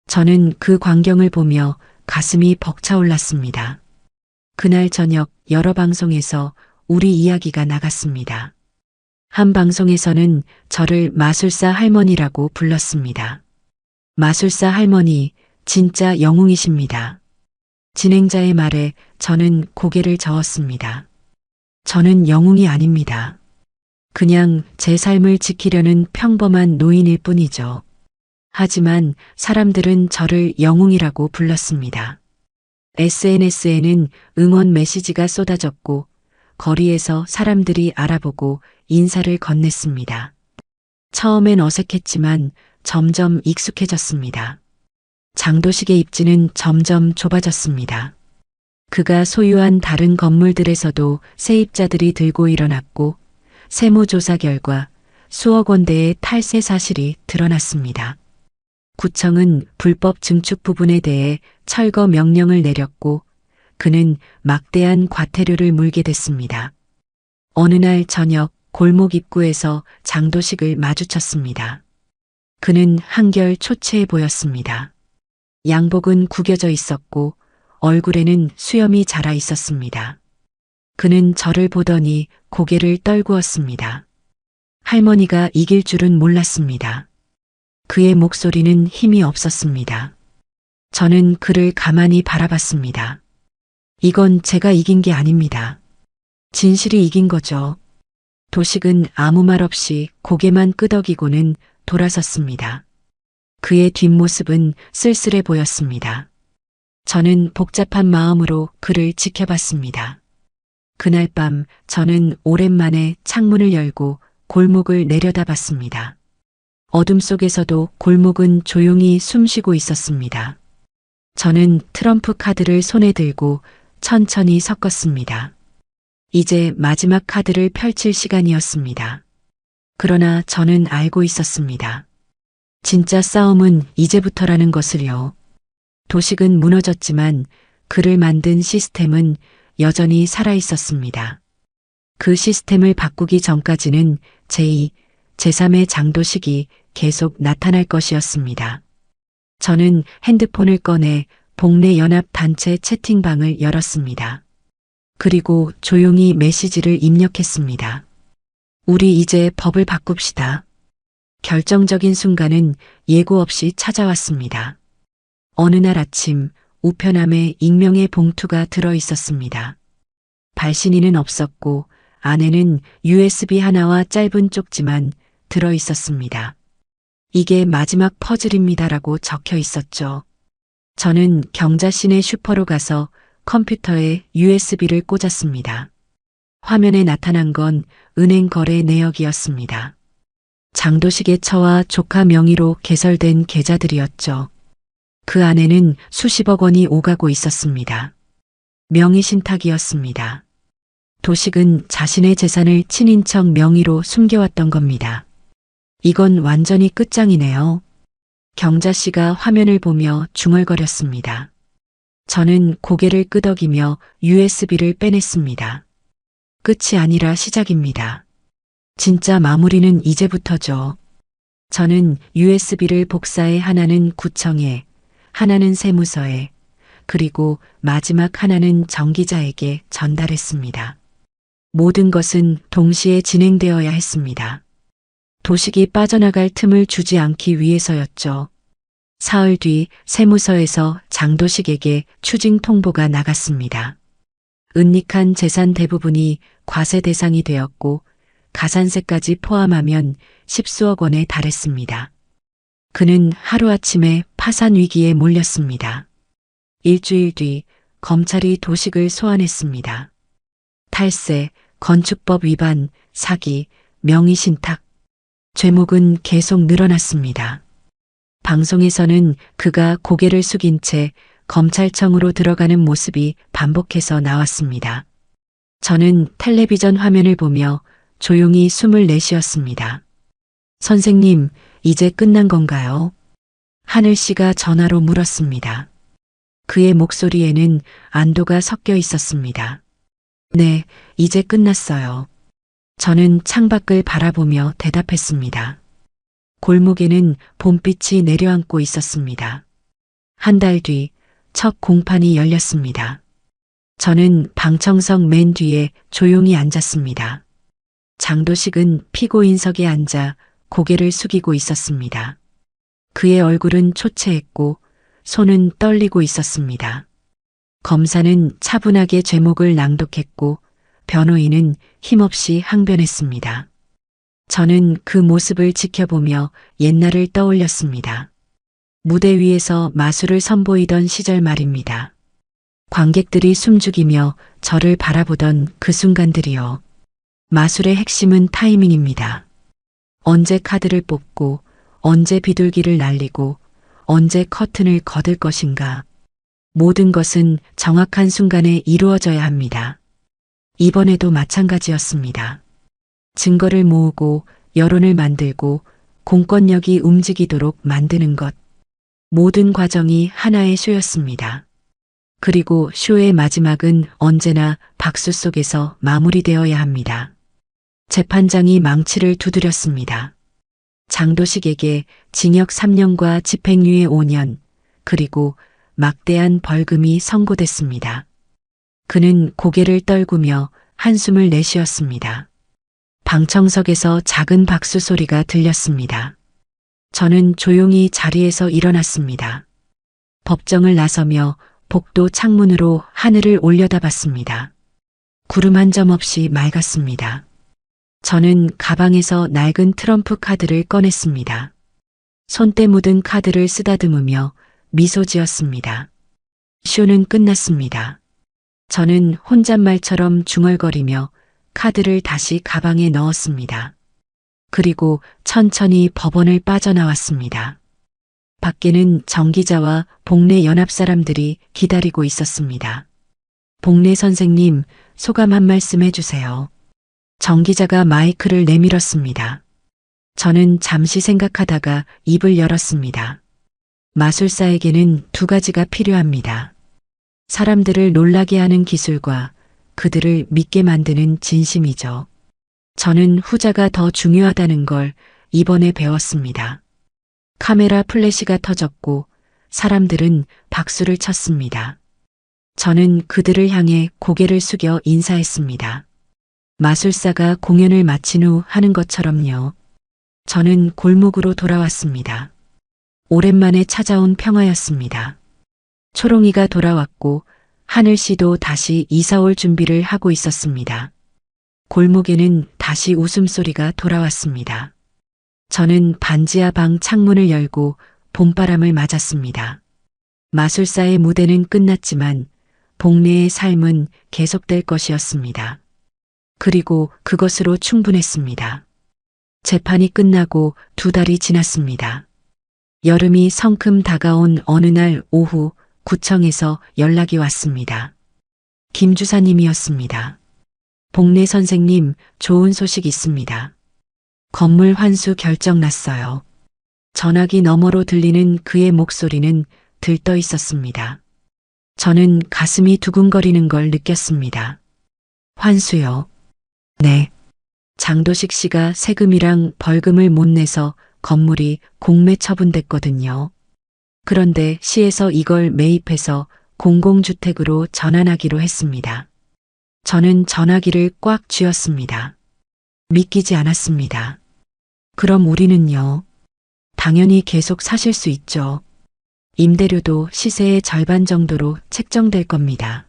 저는 그 광경을 보며 가슴이 벅차올랐습니다. 그날 저녁 여러 방송에서 우리 이야기가 나갔습니다. 한 방송에서는 저를 마술사 할머니라고 불렀습니다. 마술사 할머니, 진짜 영웅이십니다. 진행자의 말에 저는 고개를 저었습니다. 저는 영웅이 아닙니다. 그냥 제 삶을 지키려는 평범한 노인일 뿐이죠. 하지만 사람들은 저를 영웅이라고 불렀습니다. SNS에는 응원 메시지가 쏟아졌고 거리에서 사람들이 알아보고 인사를 건넸습니다. 처음엔 어색했지만 점점 익숙해졌습니다. 장도식의 입지는 점점 좁아졌습니다. 그가 소유한 다른 건물들에서도 세입자들이 들고 일어났고 세무조사 결과 수억 원대의 탈세 사실이 드러났습니다. 구청은 불법 증축 부분에 대해 철거 명령을 내렸고 그는 막대한 과태료를 물게 됐습니다. 어느 날 저녁 골목 입구에서 장도식을 마주쳤습니다. 그는 한결 초췌해 보였습니다. 양복은 구겨져 있었고 얼굴에는 수염이 자라 있었습니다. 그는 저를 보더니 고개를 떨구었습니다. 할머니가 이길 줄은 몰랐습니다. 그의 목소리는 힘이 없었습니다. 저는 그를 가만히 바라봤습니다. 이건 제가 이긴 게 아닙니다. 진실이 이긴 거죠. 도식은 아무 말 없이 고개만 끄덕이고는 돌아섰습니다. 그의 뒷모습은 쓸쓸해 보였습니다. 저는 복잡한 마음으로 그를 지켜봤습니다. 그날 밤 저는 오랜만에 창문을 열고 골목을 내려다봤습니다. 어둠 속에서도 골목은 조용히 숨쉬고 있었습니다. 저는 트럼프 카드를 손에 들고 천천히 섞었습니다. 이제 마지막 카드를 펼칠 시간이었습니다. 그러나 저는 알고 있었습니다. 진짜 싸움은 이제부터라는 것을요. 도식은 무너졌지만 그를 만든 시스템은 여전히 살아 있었습니다. 그 시스템을 바꾸기 전까지는 제2, 제3의 장도식이 계속 나타날 것이었습니다. 저는 핸드폰을 꺼내 복내 연합 단체 채팅방을 열었습니다. 그리고 조용히 메시지를 입력했습니다. 우리 이제 법을 바꿉시다. 결정적인 순간은 예고 없이 찾아왔습니다. 어느 날 아침 우편함에 익명의 봉투가 들어 있었습니다. 발신인은 없었고 안에는 USB 하나와 짧은 쪽지만 들어 있었습니다. 이게 마지막 퍼즐입니다라고 적혀 있었죠. 저는 경자시내 슈퍼로 가서 컴퓨터에 USB를 꽂았습니다. 화면에 나타난 건 은행 거래 내역이었습니다. 장도식의 처와 조카 명의로 개설된 계좌들이었죠. 그 안에는 수십억 원이 오가고 있었습니다. 명의 신탁이었습니다. 도식은 자신의 재산을 친인척 명의로 숨겨왔던 겁니다. 이건 완전히 끝장이네요. 경자 씨가 화면을 보며 중얼거렸습니다. 저는 고개를 끄덕이며 USB를 빼냈습니다. 끝이 아니라 시작입니다. 진짜 마무리는 이제부터죠. 저는 USB를 복사해 하나는 구청에, 하나는 세무서에, 그리고 마지막 하나는 정기자에게 전달했습니다. 모든 것은 동시에 진행되어야 했습니다. 도식이 빠져나갈 틈을 주지 않기 위해서였죠. 사흘 뒤 세무서에서 장도식에게 추징 통보가 나갔습니다. 은닉한 재산 대부분이 과세 대상이 되었고 가산세까지 포함하면 10수억 원에 달했습니다. 그는 하루아침에 파산 위기에 몰렸습니다. 일주일 뒤 검찰이 도식을 소환했습니다. 탈세, 건축법 위반, 사기, 명의신탁. 죄목은 계속 늘어났습니다. 방송에서는 그가 고개를 숙인 채 검찰청으로 들어가는 모습이 반복해서 나왔습니다. 저는 텔레비전 화면을 보며 조용히 숨을 내쉬었습니다. 선생님, 이제 끝난 건가요? 하늘 씨가 전화로 물었습니다. 그의 목소리에는 안도가 섞여 있었습니다. 네, 이제 끝났어요. 저는 창밖을 바라보며 대답했습니다. 골목에는 봄빛이 내려앉고 있었습니다. 한 달 뒤 첫 공판이 열렸습니다. 저는 방청석 맨 뒤에 조용히 앉았습니다. 장도식은 피고인석에 앉아 고개를 숙이고 있었습니다. 그의 얼굴은 초췌했고 손은 떨리고 있었습니다. 검사는 차분하게 죄목을 낭독했고 변호인은 힘없이 항변했습니다. 저는 그 모습을 지켜보며 옛날을 떠올렸습니다. 무대 위에서 마술을 선보이던 시절 말입니다. 관객들이 숨죽이며 저를 바라보던 그 순간들이요. 마술의 핵심은 타이밍입니다. 언제 카드를 뽑고, 언제 비둘기를 날리고, 언제 커튼을 거들 것인가. 모든 것은 정확한 순간에 이루어져야 합니다. 이번에도 마찬가지였습니다. 증거를 모으고, 여론을 만들고, 공권력이 움직이도록 만드는 것. 모든 과정이 하나의 쇼였습니다. 그리고 쇼의 마지막은 언제나 박수 속에서 마무리되어야 합니다. 재판장이 망치를 두드렸습니다. 장도식에게 징역 3년과 집행유예 5년, 그리고 막대한 벌금이 선고됐습니다. 그는 고개를 떨구며 한숨을 내쉬었습니다. 방청석에서 작은 박수 소리가 들렸습니다. 저는 조용히 자리에서 일어났습니다. 법정을 나서며 복도 창문으로 하늘을 올려다봤습니다. 구름 한 점 없이 맑았습니다. 저는 가방에서 낡은 트럼프 카드를 꺼냈습니다. 손때 묻은 카드를 쓰다듬으며 미소 지었습니다. 쇼는 끝났습니다. 저는 혼잣말처럼 중얼거리며 카드를 다시 가방에 넣었습니다. 그리고 천천히 법원을 빠져나왔습니다. 밖에는 정기자와 복례 연합 사람들이 기다리고 있었습니다. 복례 선생님, 소감 한 말씀 해주세요. 정기자가 마이크를 내밀었습니다. 저는 잠시 생각하다가 입을 열었습니다. 마술사에게는 두 가지가 필요합니다. 사람들을 놀라게 하는 기술과 그들을 믿게 만드는 진심이죠. 저는 후자가 더 중요하다는 걸 이번에 배웠습니다. 카메라 플래시가 터졌고 사람들은 박수를 쳤습니다. 저는 그들을 향해 고개를 숙여 인사했습니다. 마술사가 공연을 마친 후 하는 것처럼요. 저는 골목으로 돌아왔습니다. 오랜만에 찾아온 평화였습니다. 초롱이가 돌아왔고 하늘 씨도 다시 이사 올 준비를 하고 있었습니다. 골목에는 다시 웃음소리가 돌아왔습니다. 저는 반지하 방 창문을 열고 봄바람을 맞았습니다. 마술사의 무대는 끝났지만 복례의 삶은 계속될 것이었습니다. 그리고 그것으로 충분했습니다. 재판이 끝나고 2달이 지났습니다. 여름이 성큼 다가온 어느 날 오후 구청에서 연락이 왔습니다. 김 주사님이었습니다. 복례 선생님, 좋은 소식 있습니다. 건물 환수 결정 났어요. 전화기 너머로 들리는 그의 목소리는 들떠 있었습니다. 저는 가슴이 두근거리는 걸 느꼈습니다. 환수요? 네. 장도식 씨가 세금이랑 벌금을 못 내서 건물이 공매 처분됐거든요. 그런데 시에서 이걸 매입해서 공공주택으로 전환하기로 했습니다. 저는 전화기를 꽉 쥐었습니다. 믿기지 않았습니다. 그럼 우리는요? 당연히 계속 사실 수 있죠. 임대료도 시세의 절반 정도로 책정될 겁니다.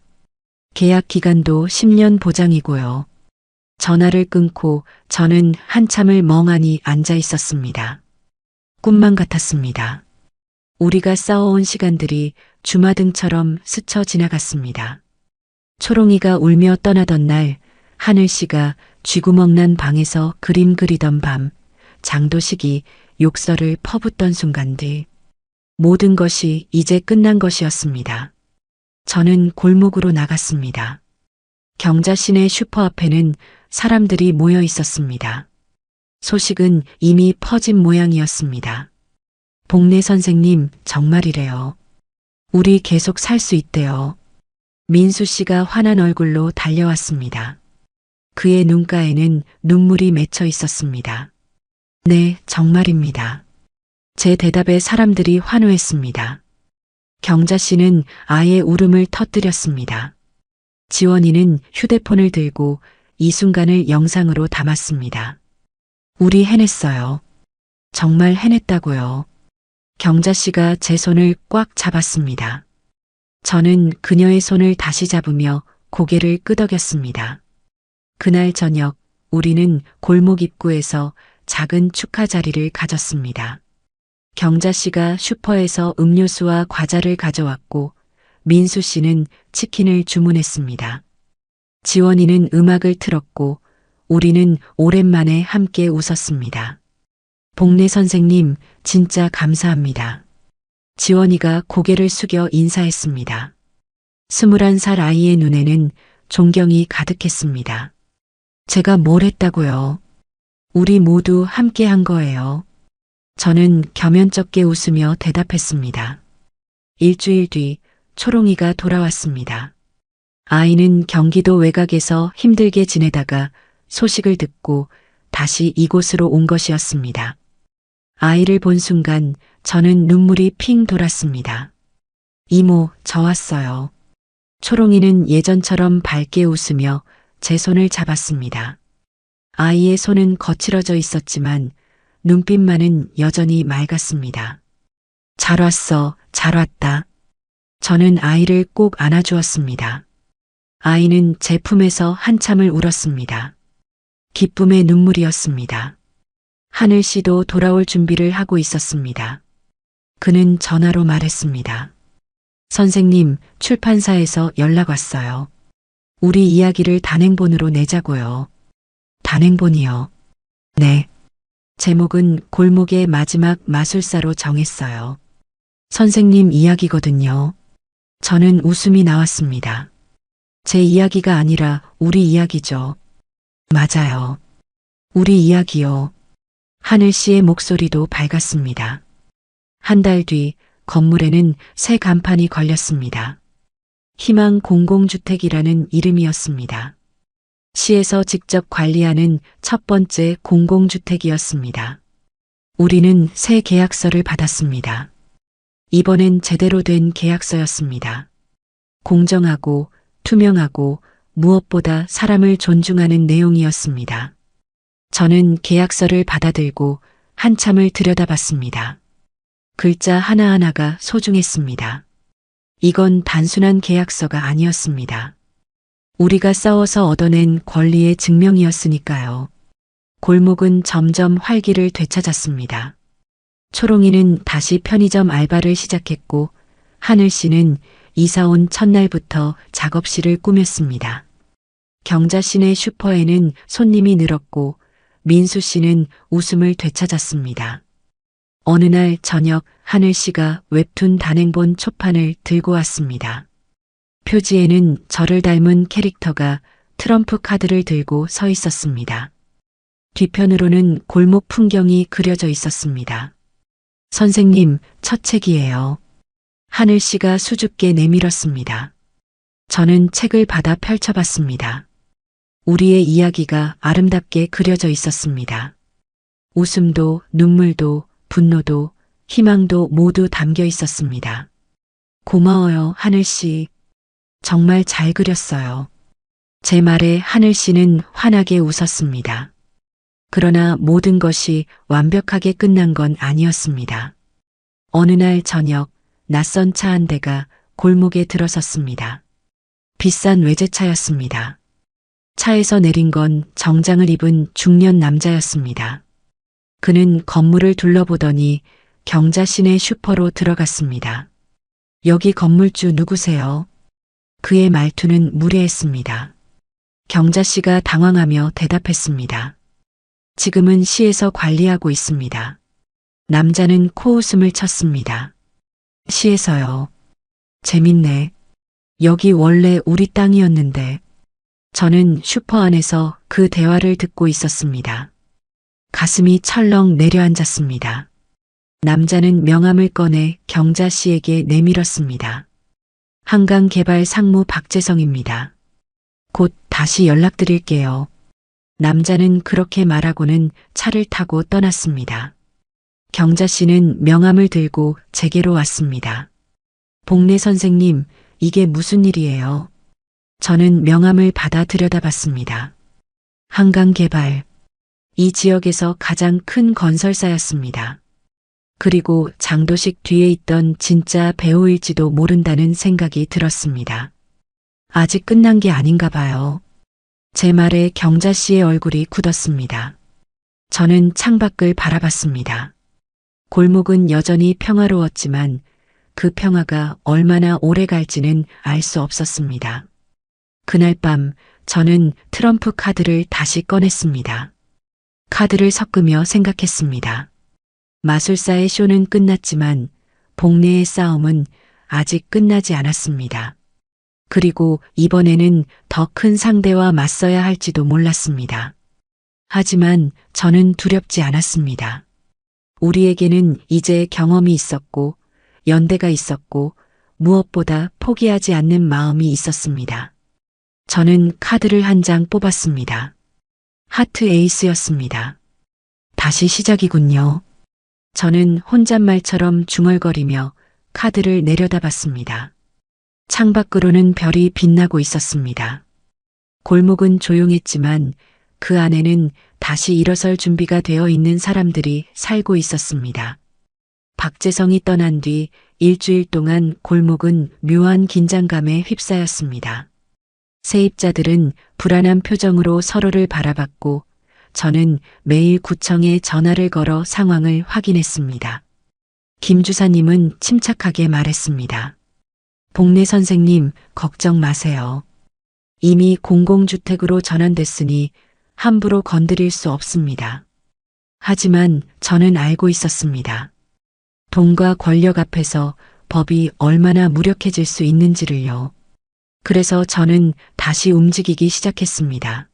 계약 기간도 10년 보장이고요. 전화를 끊고 저는 한참을 멍하니 앉아 있었습니다. 꿈만 같았습니다. 우리가 싸워온 시간들이 주마등처럼 스쳐 지나갔습니다. 초롱이가 울며 떠나던 날, 하늘씨가 쥐구멍 난 방에서 그림 그리던 밤, 장도식이 욕설을 퍼붓던 순간들, 모든 것이 이제 끝난 것이었습니다. 저는 골목으로 나갔습니다. 경자시내 슈퍼 앞에는 사람들이 모여 있었습니다. 소식은 이미 퍼진 모양이었습니다. 복례 선생님, 정말이래요. 우리 계속 살 수 있대요. 민수 씨가 환한 얼굴로 달려왔습니다. 그의 눈가에는 눈물이 맺혀 있었습니다. 네, 정말입니다. 제 대답에 사람들이 환호했습니다. 경자 씨는 아예 울음을 터뜨렸습니다. 지원이는 휴대폰을 들고 이 순간을 영상으로 담았습니다. 우리 해냈어요. 정말 해냈다고요. 경자 씨가 제 손을 꽉 잡았습니다. 저는 그녀의 손을 다시 잡으며 고개를 끄덕였습니다. 그날 저녁 우리는 골목 입구에서 작은 축하 자리를 가졌습니다. 경자 씨가 슈퍼에서 음료수와 과자를 가져왔고 민수 씨는 치킨을 주문했습니다. 지원이는 음악을 틀었고 우리는 오랜만에 함께 웃었습니다. 복례 선생님, 진짜 감사합니다. 지원이가 고개를 숙여 인사했습니다. 21살 아이의 눈에는 존경이 가득했습니다. 제가 뭘 했다고요? 우리 모두 함께 한 거예요. 저는 겸연쩍게 웃으며 대답했습니다. 일주일 뒤 초롱이가 돌아왔습니다. 아이는 경기도 외곽에서 힘들게 지내다가 소식을 듣고 다시 이곳으로 온 것이었습니다. 아이를 본 순간 저는 눈물이 핑 돌았습니다. 이모, 저 왔어요. 초롱이는 예전처럼 밝게 웃으며 제 손을 잡았습니다. 아이의 손은 거칠어져 있었지만 눈빛만은 여전히 맑았습니다. 잘 왔어, 잘 왔다. 저는 아이를 꼭 안아주었습니다. 아이는 제 품에서 한참을 울었습니다. 기쁨의 눈물이었습니다. 하늘 씨도 돌아올 준비를 하고 있었습니다. 그는 전화로 말했습니다. 선생님, 출판사에서 연락 왔어요. 우리 이야기를 단행본으로 내자고요. 단행본이요. 네. 제목은 골목의 마지막 마술사로 정했어요. 선생님 이야기거든요. 저는 웃음이 나왔습니다. 제 이야기가 아니라 우리 이야기죠. 맞아요. 우리 이야기요. 하늘 씨의 목소리도 밝았습니다. 한 달 뒤 건물에는 새 간판이 걸렸습니다. 희망 공공주택이라는 이름이었습니다. 시에서 직접 관리하는 첫 번째 공공주택이었습니다. 우리는 새 계약서를 받았습니다. 이번엔 제대로 된 계약서였습니다. 공정하고 투명하고 무엇보다 사람을 존중하는 내용이었습니다. 저는 계약서를 받아들고 한참을 들여다봤습니다. 글자 하나하나가 소중했습니다. 이건 단순한 계약서가 아니었습니다. 우리가 싸워서 얻어낸 권리의 증명이었으니까요. 골목은 점점 활기를 되찾았습니다. 초롱이는 다시 편의점 알바를 시작했고 하늘 씨는 이사 온 첫날부터 작업실을 꾸몄습니다. 경자 씨네 슈퍼에는 손님이 늘었고 민수 씨는 웃음을 되찾았습니다. 어느 날 저녁 하늘 씨가 웹툰 단행본 초판을 들고 왔습니다. 표지에는 저를 닮은 캐릭터가 트럼프 카드를 들고 서 있었습니다. 뒤편으로는 골목 풍경이 그려져 있었습니다. 선생님, 첫 책이에요. 하늘 씨가 수줍게 내밀었습니다. 저는 책을 받아 펼쳐봤습니다. 우리의 이야기가 아름답게 그려져 있었습니다. 웃음도, 눈물도, 분노도, 희망도 모두 담겨 있었습니다. 고마워요, 하늘 씨. 정말 잘 그렸어요. 제 말에 하늘 씨는 환하게 웃었습니다. 그러나 모든 것이 완벽하게 끝난 건 아니었습니다. 어느 날 저녁, 낯선 차 한 대가 골목에 들어섰습니다. 비싼 외제차였습니다. 차에서 내린 건 정장을 입은 중년 남자였습니다. 그는 건물을 둘러보더니 경자 씨네 슈퍼로 들어갔습니다. 여기 건물주 누구세요? 그의 말투는 무례했습니다. 경자 씨가 당황하며 대답했습니다. 지금은 시에서 관리하고 있습니다. 남자는 코웃음을 쳤습니다. 시에서요. 재밌네. 여기 원래 우리 땅이었는데. 저는 슈퍼 안에서 그 대화를 듣고 있었습니다. 가슴이 철렁 내려앉았습니다. 남자는 명함을 꺼내 경자 씨에게 내밀었습니다. 한강개발 상무 박재성입니다. 곧 다시 연락드릴게요. 남자는 그렇게 말하고는 차를 타고 떠났습니다. 경자 씨는 명함을 들고 제게로 왔습니다. 복례 선생님, 이게 무슨 일이에요? 저는 명함을 받아 들여다봤습니다. 한강개발. 이 지역에서 가장 큰 건설사였습니다. 그리고 장도식 뒤에 있던 진짜 배우일지도 모른다는 생각이 들었습니다. 아직 끝난 게 아닌가 봐요. 제 말에 경자 씨의 얼굴이 굳었습니다. 저는 창밖을 바라봤습니다. 골목은 여전히 평화로웠지만 그 평화가 얼마나 오래 갈지는 알 수 없었습니다. 그날 밤 저는 트럼프 카드를 다시 꺼냈습니다. 카드를 섞으며 생각했습니다. 마술사의 쇼는 끝났지만 복례의 싸움은 아직 끝나지 않았습니다. 그리고 이번에는 더 큰 상대와 맞서야 할지도 몰랐습니다. 하지만 저는 두렵지 않았습니다. 우리에게는 이제 경험이 있었고 연대가 있었고 무엇보다 포기하지 않는 마음이 있었습니다. 저는 카드를 한 장 뽑았습니다. 하트 에이스였습니다. 다시 시작이군요. 저는 혼잣말처럼 중얼거리며 카드를 내려다봤습니다. 창밖으로는 별이 빛나고 있었습니다. 골목은 조용했지만 그 안에는 다시 일어설 준비가 되어 있는 사람들이 살고 있었습니다. 박재성이 떠난 뒤 일주일 동안 골목은 묘한 긴장감에 휩싸였습니다. 세입자들은 불안한 표정으로 서로를 바라봤고 저는 매일 구청에 전화를 걸어 상황을 확인했습니다. 김 주사님은 침착하게 말했습니다. 복례 선생님, 걱정 마세요. 이미 공공주택으로 전환됐으니 함부로 건드릴 수 없습니다. 하지만 저는 알고 있었습니다. 돈과 권력 앞에서 법이 얼마나 무력해질 수 있는지를요. 그래서 저는 다시 움직이기 시작했습니다.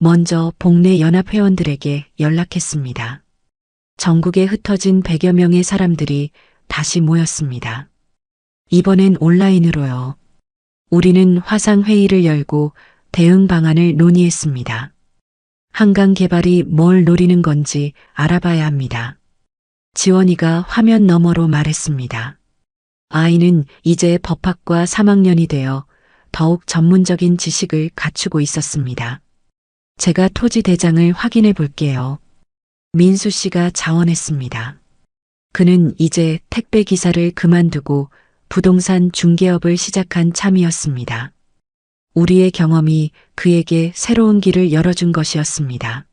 먼저 복례 연합 회원들에게 연락했습니다. 전국에 흩어진 100여 명의 사람들이 다시 모였습니다. 이번엔 온라인으로요. 우리는 화상회의를 열고 대응 방안을 논의했습니다. 한강 개발이 뭘 노리는 건지 알아봐야 합니다. 지원이가 화면 너머로 말했습니다. 아이는 이제 법학과 3학년이 되어 더욱 전문적인 지식을 갖추고 있었습니다. 제가 토지 대장을 확인해 볼게요. 민수 씨가 자원했습니다. 그는 이제 택배 기사를 그만두고 부동산 중개업을 시작한 참이었습니다. 우리의 경험이 그에게 새로운 길을 열어준 것이었습니다.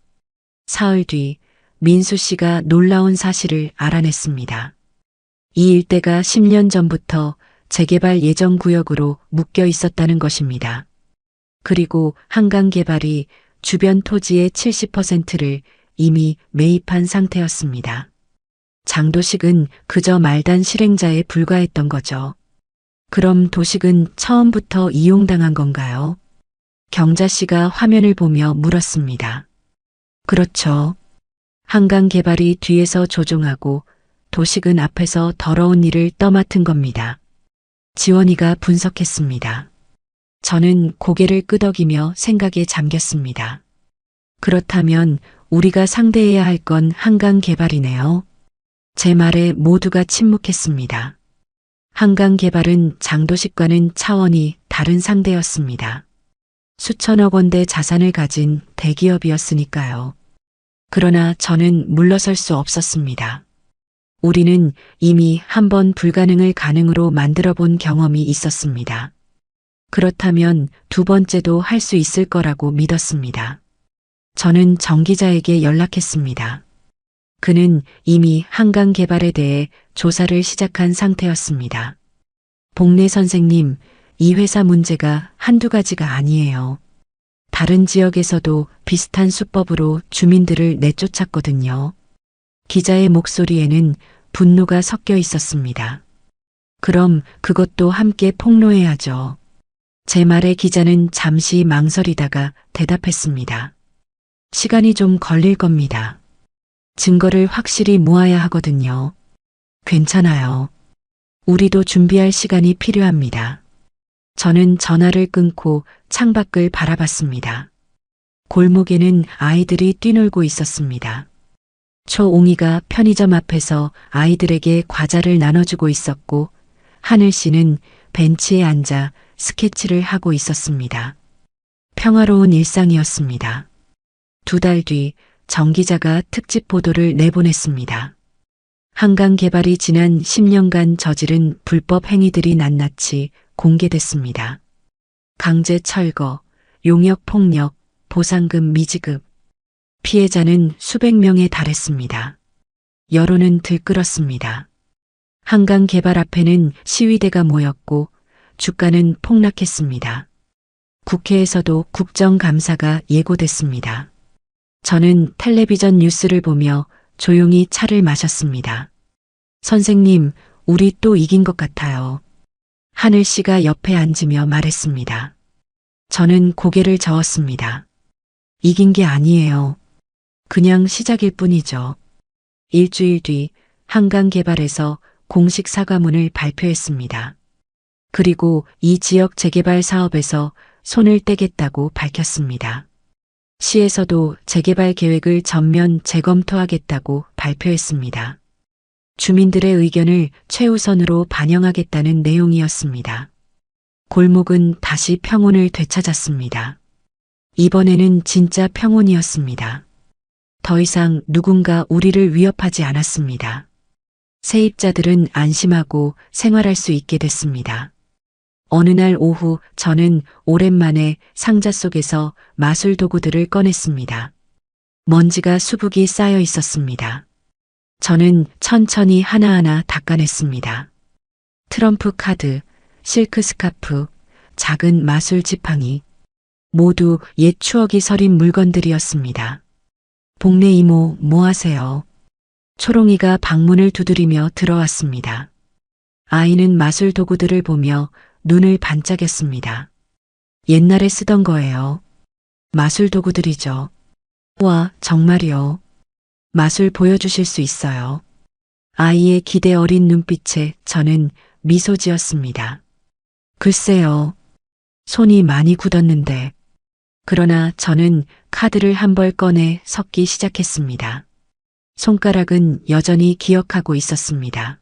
사흘 뒤 민수 씨가 놀라운 사실을 알아냈습니다. 이 일대가 10년 전부터 재개발 예정 구역으로 묶여 있었다는 것입니다. 그리고 한강개발이 주변 토지의 70%를 이미 매입한 상태였습니다. 장도식은 그저 말단 실행자에 불과했던 거죠. 그럼 도식은 처음부터 이용당한 건가요? 경자 씨가 화면을 보며 물었습니다. 그렇죠. 한강개발이 뒤에서 조종하고 도식은 앞에서 더러운 일을 떠맡은 겁니다. 지원이가 분석했습니다. 저는 고개를 끄덕이며 생각에 잠겼습니다. 그렇다면 우리가 상대해야 할 건 한강개발이네요. 제 말에 모두가 침묵했습니다. 한강개발은 장도식과는 차원이 다른 상대였습니다. 수천억 원대 자산을 가진 대기업이었으니까요. 그러나 저는 물러설 수 없었습니다. 우리는 이미 한 번 불가능을 가능으로 만들어 본 경험이 있었습니다. 그렇다면 두 번째도 할 수 있을 거라고 믿었습니다. 저는 정 기자에게 연락했습니다. 그는 이미 한강 개발에 대해 조사를 시작한 상태였습니다. 복내 선생님, 이 회사 문제가 한두 가지가 아니에요. 다른 지역에서도 비슷한 수법으로 주민들을 내쫓았거든요. 기자의 목소리에는 분노가 섞여 있었습니다. 그럼 그것도 함께 폭로해야죠. 제 말에 기자는 잠시 망설이다가 대답했습니다. 시간이 좀 걸릴 겁니다. 증거를 확실히 모아야 하거든요. 괜찮아요. 우리도 준비할 시간이 필요합니다. 저는 전화를 끊고 창밖을 바라봤습니다. 골목에는 아이들이 뛰놀고 있었습니다. 초옹이가 편의점 앞에서 아이들에게 과자를 나눠주고 있었고 하늘 씨는 벤치에 앉아 스케치를 하고 있었습니다. 평화로운 일상이었습니다. 2달 뒤 정 기자가 특집 보도를 내보냈습니다. 한강 개발이 지난 10년간 저지른 불법 행위들이 낱낱이 공개됐습니다. 강제 철거, 용역 폭력, 보상금 미지급. 피해자는 수백 명에 달했습니다. 여론은 들끓었습니다. 한강 개발 앞에는 시위대가 모였고 주가는 폭락했습니다. 국회에서도 국정감사가 예고됐습니다. 저는 텔레비전 뉴스를 보며 조용히 차를 마셨습니다. 선생님, 우리 또 이긴 것 같아요. 하늘 씨가 옆에 앉으며 말했습니다. 저는 고개를 저었습니다. 이긴 게 아니에요. 그냥 시작일 뿐이죠. 일주일 뒤 한강개발에서 공식 사과문을 발표했습니다. 그리고 이 지역 재개발 사업에서 손을 떼겠다고 밝혔습니다. 시에서도 재개발 계획을 전면 재검토하겠다고 발표했습니다. 주민들의 의견을 최우선으로 반영하겠다는 내용이었습니다. 골목은 다시 평온을 되찾았습니다. 이번에는 진짜 평온이었습니다. 더 이상 누군가 우리를 위협하지 않았습니다. 세입자들은 안심하고 생활할 수 있게 됐습니다. 어느 날 오후 저는 오랜만에 상자 속에서 마술 도구들을 꺼냈습니다. 먼지가 수북이 쌓여 있었습니다. 저는 천천히 하나하나 닦아냈습니다. 트럼프 카드, 실크 스카프, 작은 마술 지팡이, 모두 옛 추억이 서린 물건들이었습니다. 복내 이모, 뭐 하세요? 초롱이가 방문을 두드리며 들어왔습니다. 아이는 마술 도구들을 보며 눈을 반짝였습니다. 옛날에 쓰던 거예요. 마술 도구들이죠. 와, 정말이요. 마술 보여주실 수 있어요. 아이의 기대 어린 눈빛에 저는 미소 지었습니다. 글쎄요. 손이 많이 굳었는데. 그러나 저는 카드를 한 벌 꺼내 섞기 시작했습니다. 손가락은 여전히 기억하고 있었습니다.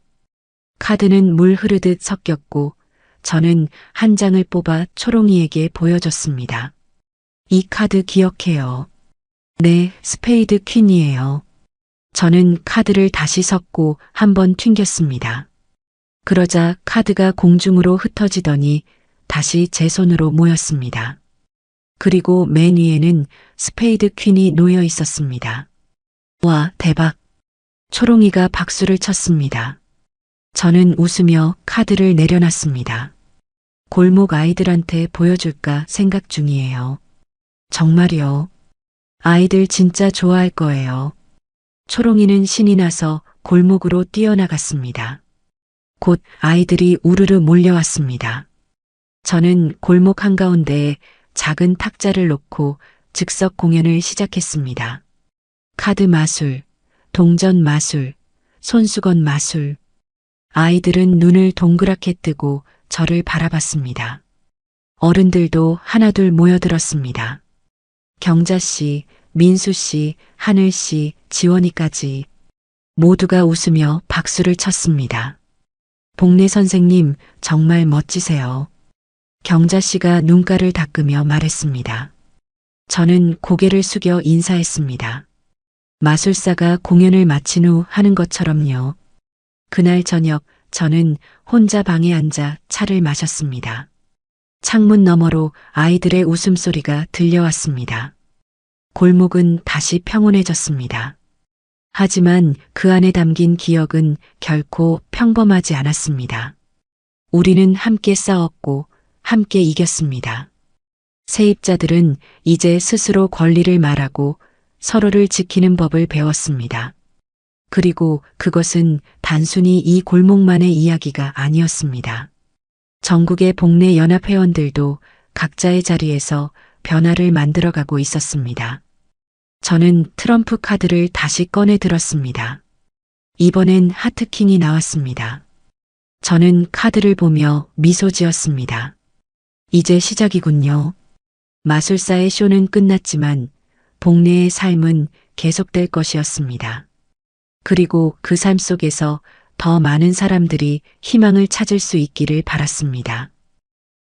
카드는 물 흐르듯 섞였고 저는 한 장을 뽑아 초롱이에게 보여줬습니다. 이 카드 기억해요. 네, 스페이드 퀸이에요. 저는 카드를 다시 섞고 한번 튕겼습니다. 그러자 카드가 공중으로 흩어지더니 다시 제 손으로 모였습니다. 그리고 맨 위에는 스페이드 퀸이 놓여 있었습니다. 와, 대박. 초롱이가 박수를 쳤습니다. 저는 웃으며 카드를 내려놨습니다. 골목 아이들한테 보여줄까 생각 중이에요. 정말요. 아이들 진짜 좋아할 거예요. 초롱이는 신이 나서 골목으로 뛰어나갔습니다. 곧 아이들이 우르르 몰려왔습니다. 저는 골목 한가운데에 작은 탁자를 놓고 즉석 공연을 시작했습니다. 카드 마술, 동전 마술, 손수건 마술. 아이들은 눈을 동그랗게 뜨고 저를 바라봤습니다. 어른들도 하나둘 모여들었습니다. 경자씨, 민수씨, 하늘씨, 지원이까지 모두가 웃으며 박수를 쳤습니다. 복례 선생님 정말 멋지세요. 경자씨가 눈가를 닦으며 말했습니다. 저는 고개를 숙여 인사했습니다. 마술사가 공연을 마친 후 하는 것처럼요. 그날 저녁 저는 혼자 방에 앉아 차를 마셨습니다. 창문 너머로 아이들의 웃음소리가 들려왔습니다. 골목은 다시 평온해졌습니다. 하지만 그 안에 담긴 기억은 결코 평범하지 않았습니다. 우리는 함께 싸웠고 함께 이겼습니다. 세입자들은 이제 스스로 권리를 말하고 서로를 지키는 법을 배웠습니다. 그리고 그것은 단순히 이 골목만의 이야기가 아니었습니다. 전국의 복례 연합 회원들도 각자의 자리에서 변화를 만들어가고 있었습니다. 저는 트럼프 카드를 다시 꺼내 들었습니다. 이번엔 하트킹이 나왔습니다. 저는 카드를 보며 미소 지었습니다. 이제 시작이군요. 마술사의 쇼는 끝났지만 복례의 삶은 계속될 것이었습니다. 그리고 그 삶 속에서 더 많은 사람들이 희망을 찾을 수 있기를 바랐습니다.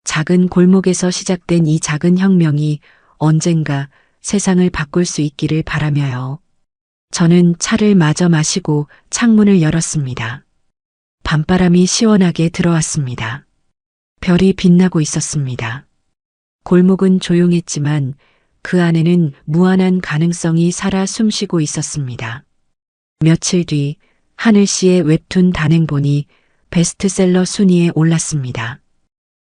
작은 골목에서 시작된 이 작은 혁명이 언젠가 세상을 바꿀 수 있기를 바라며요. 저는 차를 마저 마시고 창문을 열었습니다. 밤바람이 시원하게 들어왔습니다. 별이 빛나고 있었습니다. 골목은 조용했지만 그 안에는 무한한 가능성이 살아 숨쉬고 있었습니다. 며칠 뒤 하늘 씨의 웹툰 단행본이 베스트셀러 순위에 올랐습니다.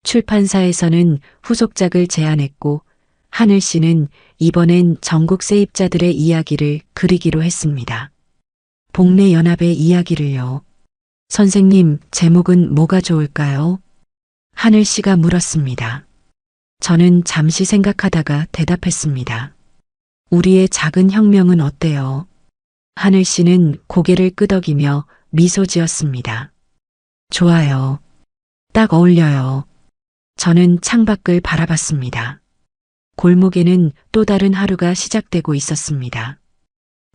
출판사에서는 후속작을 제안했고 하늘 씨는 이번엔 전국 세입자들의 이야기를 그리기로 했습니다. 복례 연합의 이야기를요. 선생님, 제목은 뭐가 좋을까요? 하늘 씨가 물었습니다. 저는 잠시 생각하다가 대답했습니다. 우리의 작은 혁명은 어때요? 하늘 씨는 고개를 끄덕이며 미소 지었습니다. 좋아요. 딱 어울려요. 저는 창밖을 바라봤습니다. 골목에는 또 다른 하루가 시작되고 있었습니다.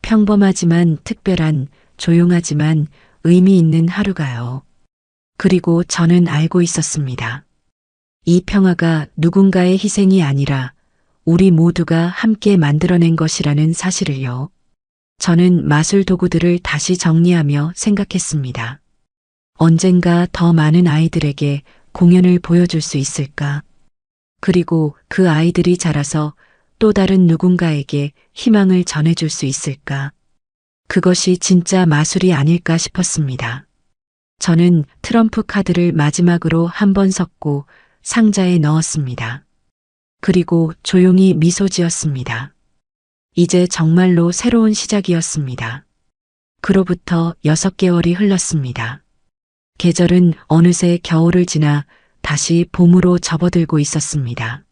평범하지만 특별한, 조용하지만 의미 있는 하루가요. 그리고 저는 알고 있었습니다. 이 평화가 누군가의 희생이 아니라 우리 모두가 함께 만들어낸 것이라는 사실을요. 저는 마술 도구들을 다시 정리하며 생각했습니다. 언젠가 더 많은 아이들에게 공연을 보여줄 수 있을까? 그리고 그 아이들이 자라서 또 다른 누군가에게 희망을 전해줄 수 있을까? 그것이 진짜 마술이 아닐까 싶었습니다. 저는 트럼프 카드를 마지막으로 한 번 섞고 상자에 넣었습니다. 그리고 조용히 미소 지었습니다. 이제 정말로 새로운 시작이었습니다. 그로부터 6개월이 흘렀습니다. 계절은 어느새 겨울을 지나 다시 봄으로 접어들고 있었습니다.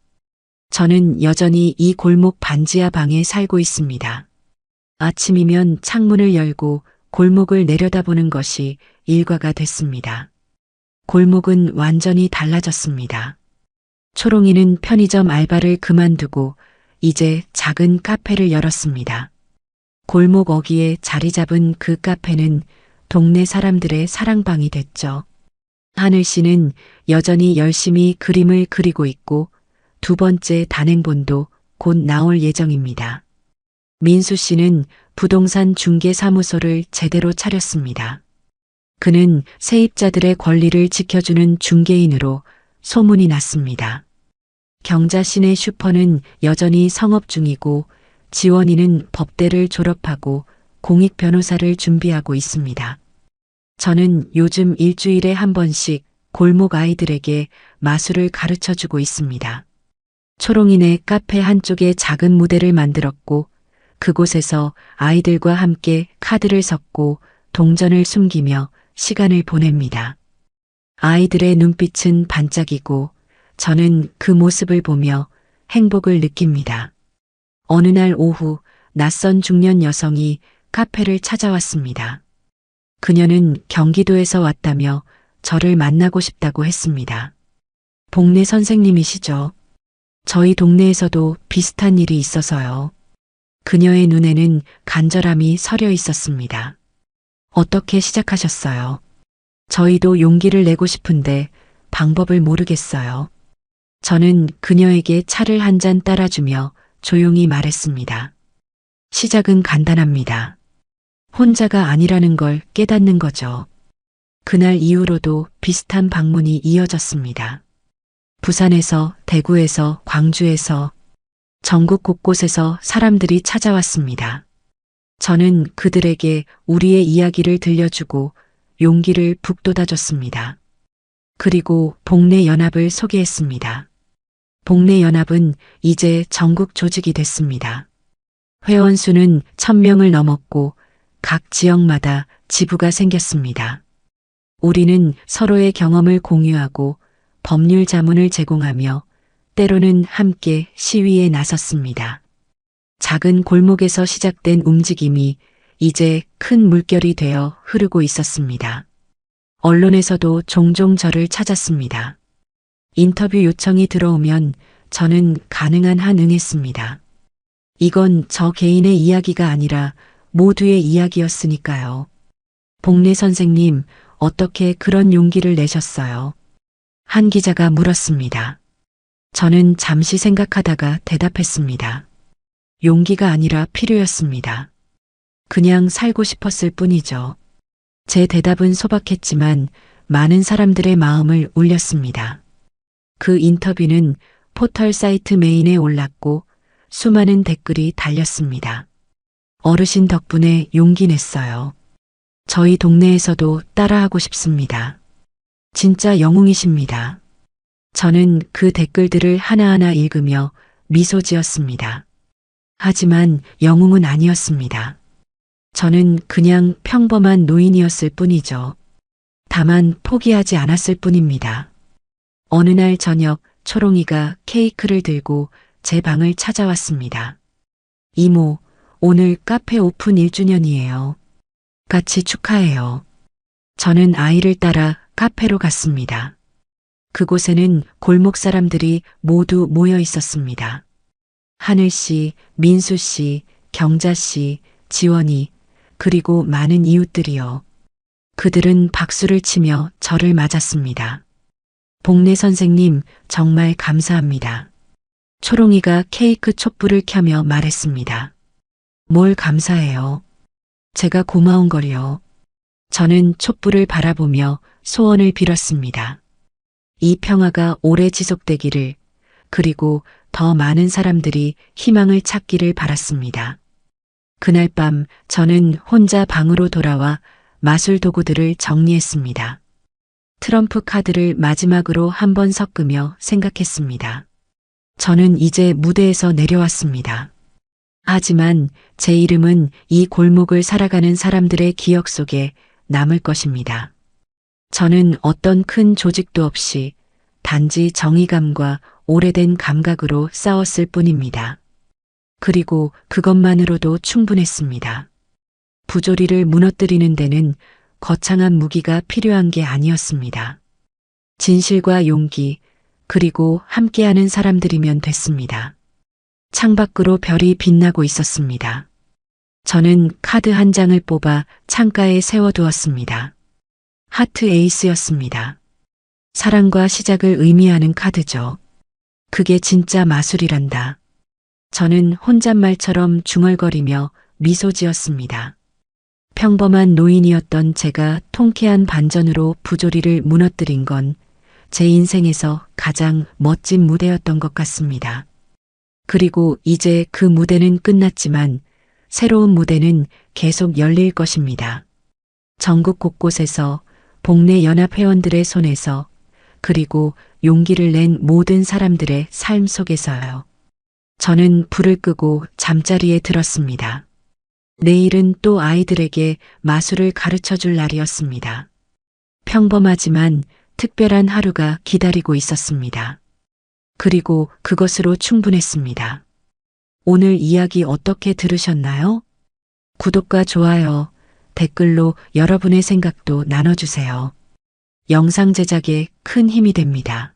저는 여전히 이 골목 반지하 방에 살고 있습니다. 아침이면 창문을 열고 골목을 내려다보는 것이 일과가 됐습니다. 골목은 완전히 달라졌습니다. 초롱이는 편의점 알바를 그만두고 이제 작은 카페를 열었습니다. 골목 어귀에 자리 잡은 그 카페는 동네 사람들의 사랑방이 됐죠. 하늘 씨는 여전히 열심히 그림을 그리고 있고 두 번째 단행본도 곧 나올 예정입니다. 민수 씨는 부동산 중개사무소를 제대로 차렸습니다. 그는 세입자들의 권리를 지켜주는 중개인으로 소문이 났습니다. 경자신의 슈퍼는 여전히 성업 중이고 지원이는 법대를 졸업하고 공익 변호사를 준비하고 있습니다. 저는 요즘 일주일에 한 번씩 골목 아이들에게 마술을 가르쳐 주고 있습니다. 초롱이네 카페 한쪽에 작은 무대를 만들었고 그곳에서 아이들과 함께 카드를 섞고 동전을 숨기며 시간을 보냅니다. 아이들의 눈빛은 반짝이고 저는 그 모습을 보며 행복을 느낍니다. 어느 날 오후 낯선 중년 여성이 카페를 찾아왔습니다. 그녀는 경기도에서 왔다며 저를 만나고 싶다고 했습니다. 복례 선생님이시죠? 저희 동네에서도 비슷한 일이 있어서요. 그녀의 눈에는 간절함이 서려 있었습니다. 어떻게 시작하셨어요? 저희도 용기를 내고 싶은데 방법을 모르겠어요. 저는 그녀에게 차를 한 잔 따라주며 조용히 말했습니다. 시작은 간단합니다. 혼자가 아니라는 걸 깨닫는 거죠. 그날 이후로도 비슷한 방문이 이어졌습니다. 부산에서, 대구에서, 광주에서, 전국 곳곳에서 사람들이 찾아왔습니다. 저는 그들에게 우리의 이야기를 들려주고 용기를 북돋아줬습니다. 그리고 복례연합을 소개했습니다. 복례연합은 이제 전국 조직이 됐습니다. 회원 수는 1000명을 넘었고 각 지역마다 지부가 생겼습니다. 우리는 서로의 경험을 공유하고 법률 자문을 제공하며 때로는 함께 시위에 나섰습니다. 작은 골목에서 시작된 움직임이 이제 큰 물결이 되어 흐르고 있었습니다. 언론에서도 종종 저를 찾았습니다. 인터뷰 요청이 들어오면 저는 가능한 한 응했습니다. 이건 저 개인의 이야기가 아니라 모두의 이야기였으니까요. 복례 선생님, 어떻게 그런 용기를 내셨어요? 한 기자가 물었습니다. 저는 잠시 생각하다가 대답했습니다. 용기가 아니라 필요였습니다. 그냥 살고 싶었을 뿐이죠. 제 대답은 소박했지만 많은 사람들의 마음을 울렸습니다. 그 인터뷰는 포털 사이트 메인에 올랐고 수많은 댓글이 달렸습니다. 어르신 덕분에 용기 냈어요. 저희 동네에서도 따라하고 싶습니다. 진짜 영웅이십니다. 저는 그 댓글들을 하나하나 읽으며 미소 지었습니다. 하지만 영웅은 아니었습니다. 저는 그냥 평범한 노인이었을 뿐이죠. 다만 포기하지 않았을 뿐입니다. 어느 날 저녁 초롱이가 케이크를 들고 제 방을 찾아왔습니다. 이모, 오늘 카페 오픈 1주년이에요. 같이 축하해요. 저는 아이를 따라 카페로 갔습니다. 그곳에는 골목 사람들이 모두 모여 있었습니다. 하늘 씨, 민수 씨, 경자 씨, 지원이, 그리고 많은 이웃들이요. 그들은 박수를 치며 저를 맞았습니다. 복례 선생님, 정말 감사합니다. 초롱이가 케이크 촛불을 켜며 말했습니다. 뭘 감사해요. 제가 고마운 걸요. 저는 촛불을 바라보며 소원을 빌었습니다. 이 평화가 오래 지속되기를, 그리고 더 많은 사람들이 희망을 찾기를 바랐습니다. 그날 밤 저는 혼자 방으로 돌아와 마술 도구들을 정리했습니다. 트럼프 카드를 마지막으로 한번 섞으며 생각했습니다. 저는 이제 무대에서 내려왔습니다. 하지만 제 이름은 이 골목을 살아가는 사람들의 기억 속에 남을 것입니다. 저는 어떤 큰 조직도 없이 단지 정의감과 오래된 감각으로 싸웠을 뿐입니다. 그리고 그것만으로도 충분했습니다. 부조리를 무너뜨리는 데는 거창한 무기가 필요한 게 아니었습니다. 진실과 용기, 그리고 함께하는 사람들이면 됐습니다. 창밖으로 별이 빛나고 있었습니다. 저는 카드 한 장을 뽑아 창가에 세워두었습니다. 하트 에이스였습니다. 사랑과 시작을 의미하는 카드죠. 그게 진짜 마술이란다. 저는 혼잣말처럼 중얼거리며 미소 지었습니다. 평범한 노인이었던 제가 통쾌한 반전으로 부조리를 무너뜨린 건 제 인생에서 가장 멋진 무대였던 것 같습니다. 그리고 이제 그 무대는 끝났지만 새로운 무대는 계속 열릴 것입니다. 전국 곳곳에서 복내 연합 회원들의 손에서 그리고 용기를 낸 모든 사람들의 삶 속에서요. 저는 불을 끄고 잠자리에 들었습니다. 내일은 또 아이들에게 마술을 가르쳐 줄 날이었습니다. 평범하지만 특별한 하루가 기다리고 있었습니다. 그리고 그것으로 충분했습니다. 오늘 이야기 어떻게 들으셨나요? 구독과 좋아요, 댓글로 여러분의 생각도 나눠주세요. 영상 제작에 큰 힘이 됩니다.